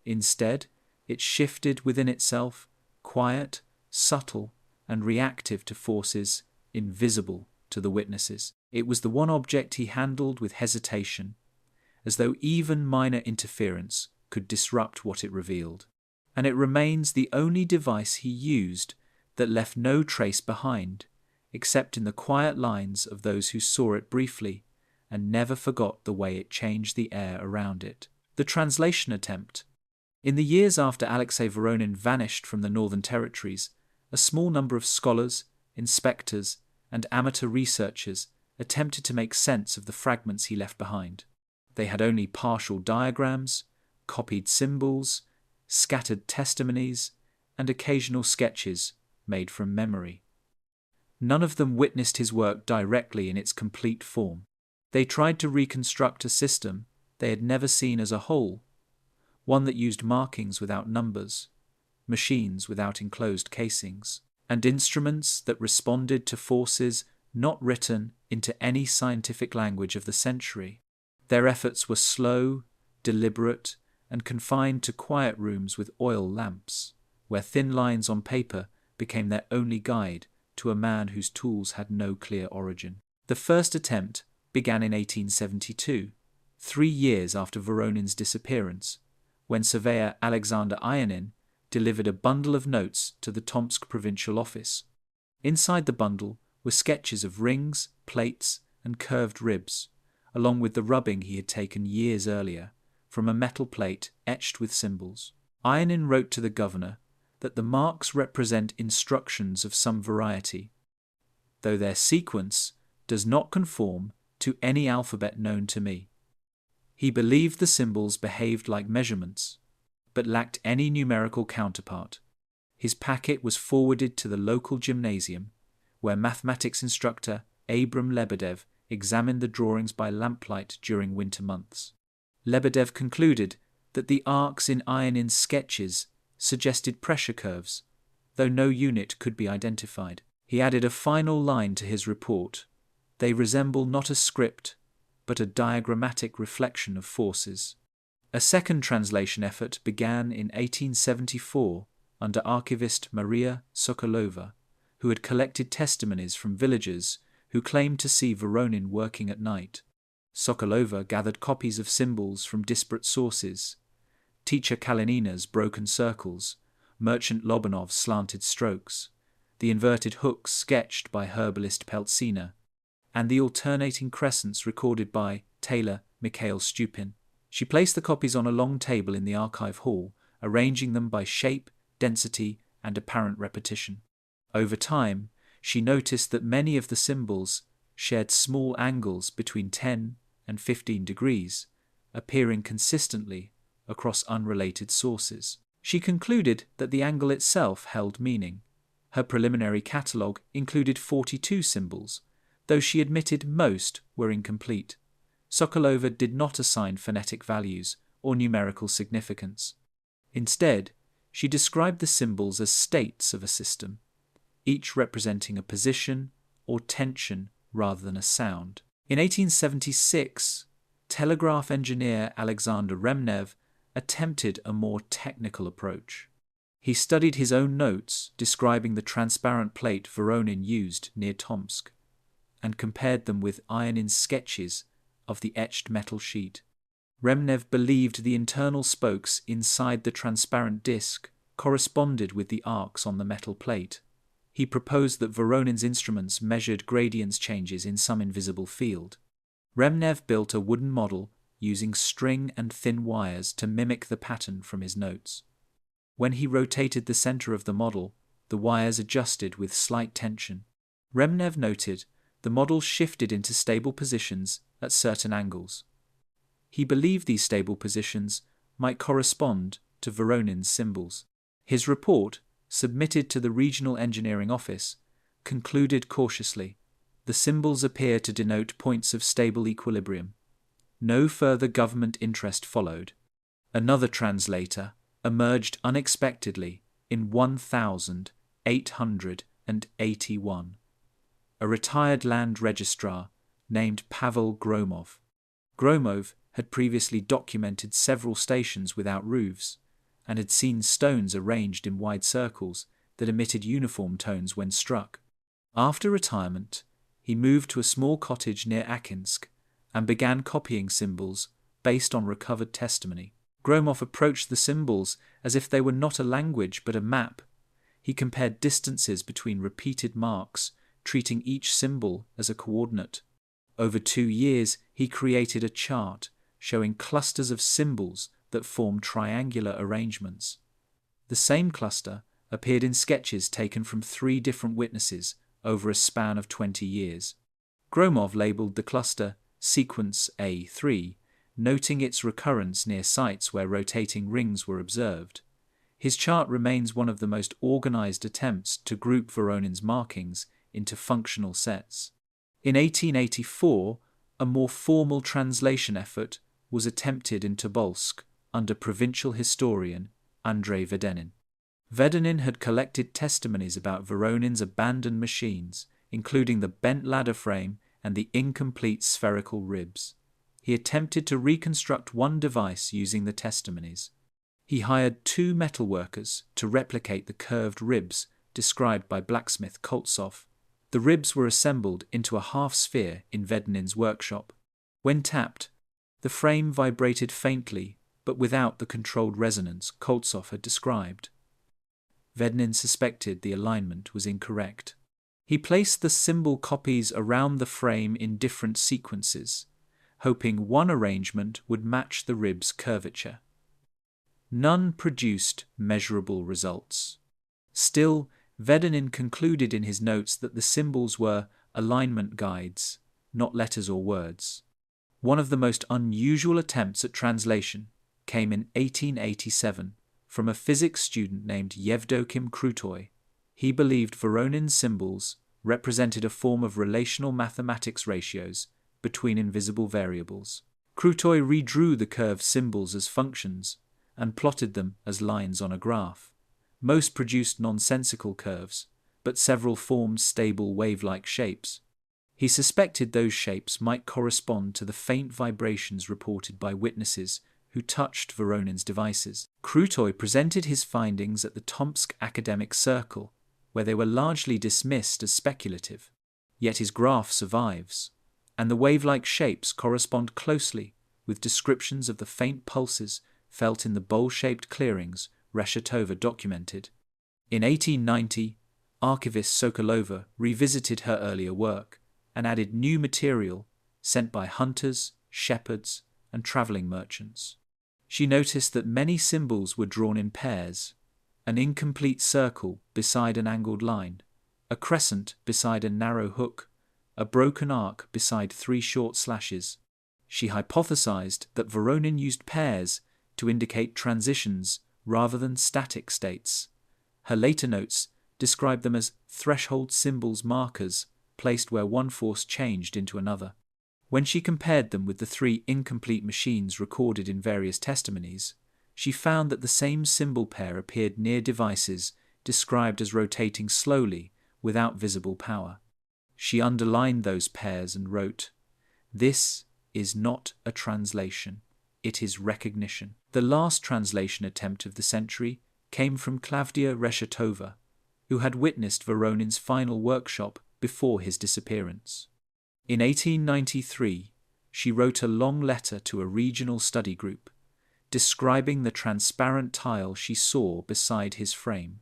Instead, it shifted within itself, quiet, subtle, and reactive to forces invisible to the witnesses. It was the one object he handled with hesitation, as though even minor interference could disrupt what it revealed. And it remains the only device he used that left no trace behind, except in the quiet lines of those who saw it briefly and never forgot the way it changed the air around it. The translation attempt. In the years after Aleksei Voronin vanished from the Northern Territories, a small number of scholars, inspectors, and amateur researchers attempted to make sense of the fragments he left behind. They had only partial diagrams, copied symbols, scattered testimonies, and occasional sketches made from memory. None of them witnessed his work directly in its complete form. They tried to reconstruct a system they had never seen as a whole, one that used markings without numbers, machines without enclosed casings, and instruments that responded to forces not written into any scientific language of the century. Their efforts were slow, deliberate, and confined to quiet rooms with oil lamps, where thin lines on paper became their only guide to a man whose tools had no clear origin. The first attempt began in 1872, 3 years after Voronin's disappearance, when surveyor Alexander Ionin delivered a bundle of notes to the Tomsk provincial office. Inside the bundle were sketches of rings, plates, and curved ribs, along with the rubbing he had taken years earlier from a metal plate etched with symbols. Ionin wrote to the governor that the marks represent instructions of some variety, though their sequence does not conform to any alphabet known to me. He believed the symbols behaved like measurements, but lacked any numerical counterpart. His packet was forwarded to the local gymnasium, where mathematics instructor Abram Lebedev examined the drawings by lamplight during winter months. Lebedev concluded that the arcs in Ionin's sketches suggested pressure curves, though no unit could be identified. He added a final line to his report: "They resemble not a script, but a diagrammatic reflection of forces." A second translation effort began in 1874 under archivist Maria Sokolova, who had collected testimonies from villagers who claimed to see Voronin working at night. Sokolova gathered copies of symbols from disparate sources: teacher Kalinina's broken circles, merchant Lobanov's slanted strokes, the inverted hooks sketched by herbalist Peltsina, and the alternating crescents recorded by tailor Mikhail Stupin. She placed the copies on a long table in the archive hall, arranging them by shape, density, and apparent repetition. Over time, she noticed that many of the symbols shared small angles between 10 and 15 degrees, appearing consistently across unrelated sources. She concluded that the angle itself held meaning. Her preliminary catalogue included 42 symbols, though she admitted most were incomplete. Sokolova did not assign phonetic values or numerical significance. Instead, she described the symbols as states of a system, each representing a position or tension rather than a sound. In 1876, telegraph engineer Alexander Remnev attempted a more technical approach. He studied his own notes describing the transparent plate Voronin used near Tomsk, and compared them with Ionin's sketches of the etched metal sheet. Remnev believed the internal spokes inside the transparent disc corresponded with the arcs on the metal plate. He proposed that Voronin's instruments measured gradients changes in some invisible field. Remnev built a wooden model using string and thin wires to mimic the pattern from his notes. When he rotated the center of the model, the wires adjusted with slight tension. Remnev noted the model shifted into stable positions at certain angles. He believed these stable positions might correspond to Voronin's symbols. His report, submitted to the regional engineering office, concluded cautiously: the symbols appear to denote points of stable equilibrium. No further government interest followed. Another translator emerged unexpectedly in 1881, a retired land registrar named Pavel Gromov. Gromov had previously documented several stations without roofs, and had seen stones arranged in wide circles that emitted uniform tones when struck. After retirement, he moved to a small cottage near Akinsk and began copying symbols based on recovered testimony. Gromov approached the symbols as if they were not a language but a map. He compared distances between repeated marks, treating each symbol as a coordinate. Over 2 years, he created a chart showing clusters of symbols that formed triangular arrangements. The same cluster appeared in sketches taken from 3 different witnesses over a span of 20 years. Gromov labeled the cluster Sequence A3, noting its recurrence near sites where rotating rings were observed. His chart remains one of the most organized attempts to group Voronin's markings into functional sets. In 1884, a more formal translation effort was attempted in Tobolsk under provincial historian Andrei Vedenin. Vedenin had collected testimonies about Voronin's abandoned machines, including the bent ladder frame and the incomplete spherical ribs. He attempted to reconstruct one device using the testimonies. He hired 2 metalworkers to replicate the curved ribs described by blacksmith Koltsov. The ribs were assembled into a half-sphere in Vedenin's workshop. When tapped, the frame vibrated faintly, but without the controlled resonance Koltsov had described. Vedenin suspected the alignment was incorrect. He placed the symbol copies around the frame in different sequences, hoping one arrangement would match the rib's curvature. None produced measurable results. Still, Voronin concluded in his notes that the symbols were alignment guides, not letters or words. One of the most unusual attempts at translation came in 1887 from a physics student named Yevdokim Krutoy. He believed Voronin's symbols represented a form of relational mathematics ratios between invisible variables. Krutoy redrew the curved symbols as functions and plotted them as lines on a graph. Most produced nonsensical curves, but several formed stable wave-like shapes. He suspected those shapes might correspond to the faint vibrations reported by witnesses who touched Voronin's devices. Krutoy presented his findings at the Tomsk Academic Circle, where they were largely dismissed as speculative. Yet his graph survives, and the wave-like shapes correspond closely with descriptions of the faint pulses felt in the bowl-shaped clearings Reshetova documented. In 1890, archivist Sokolova revisited her earlier work and added new material sent by hunters, shepherds, and traveling merchants. She noticed that many symbols were drawn in pairs, an incomplete circle beside an angled line, a crescent beside a narrow hook, a broken arc beside 3 short slashes. She hypothesized that Voronin used pairs to indicate transitions rather than static states. Her later notes describe them as threshold symbols markers placed where one force changed into another. When she compared them with the 3 incomplete machines recorded in various testimonies, she found that the same symbol pair appeared near devices described as rotating slowly without visible power. She underlined those pairs and wrote, "This is not a translation, it is recognition." The last translation attempt of the century came from Klavdia Reshetova, who had witnessed Voronin's final workshop before his disappearance. In 1893, she wrote a long letter to a regional study group, describing the transparent tile she saw beside his frame.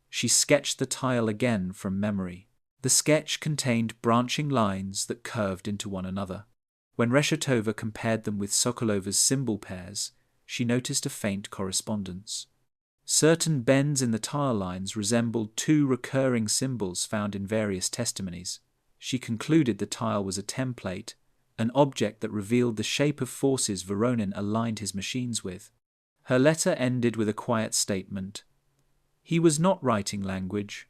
She sketched the tile again from memory. The sketch contained branching lines that curved into one another. When Reshetova compared them with Sokolova's symbol pairs, she noticed a faint correspondence. Certain bends in the tile lines resembled 2 recurring symbols found in various testimonies. She concluded the tile was a template, an object that revealed the shape of forces Voronin aligned his machines with. Her letter ended with a quiet statement. He was not writing language,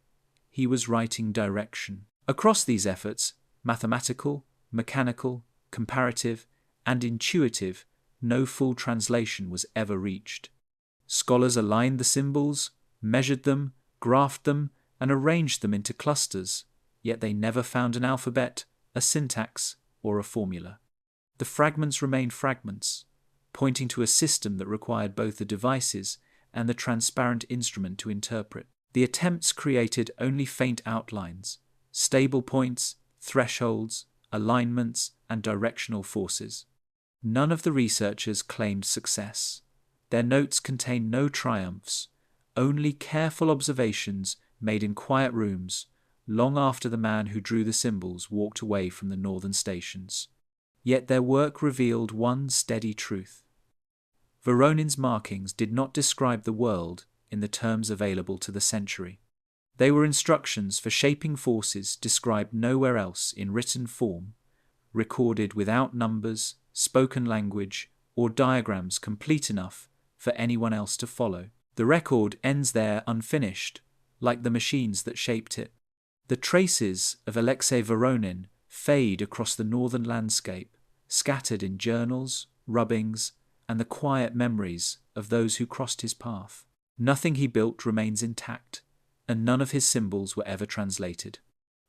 he was writing direction. Across these efforts, mathematical, mechanical, comparative, and intuitive, no full translation was ever reached. Scholars aligned the symbols, measured them, graphed them, and arranged them into clusters, yet they never found an alphabet, a syntax, or a formula. The fragments remained fragments, pointing to a system that required both the devices and the transparent instrument to interpret. The attempts created only faint outlines, stable points, thresholds, alignments, and directional forces. None of the researchers claimed success. Their notes contain no triumphs, only careful observations made in quiet rooms, long after the man who drew the symbols walked away from the northern stations. Yet their work revealed one steady truth. Voronin's markings did not describe the world in the terms available to the century. They were instructions for shaping forces described nowhere else in written form, recorded without numbers, spoken language, or diagrams complete enough for anyone else to follow. The record ends there unfinished, like the machines that shaped it. The traces of Aleksei Voronin fade across the northern landscape, scattered in journals, rubbings, and the quiet memories of those who crossed his path. Nothing he built remains intact, and none of his symbols were ever translated.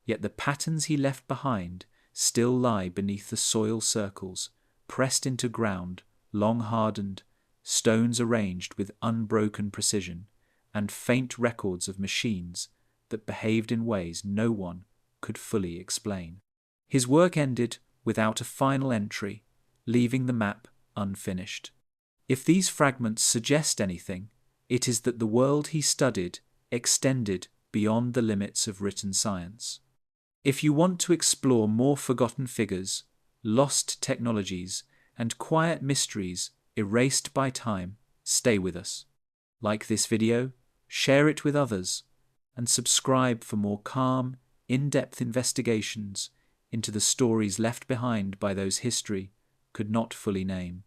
Yet the patterns he left behind still lie beneath the soil circles, pressed into ground, long hardened, stones arranged with unbroken precision, and faint records of machines that behaved in ways no one could fully explain. His work ended without a final entry, leaving the map unfinished. If these fragments suggest anything, it is that the world he studied extended beyond the limits of written science. If you want to explore more forgotten figures, lost technologies, and quiet mysteries erased by time, stay with us. Like this video, share it with others, and subscribe for more calm, in-depth investigations into the stories left behind by those history could not fully name.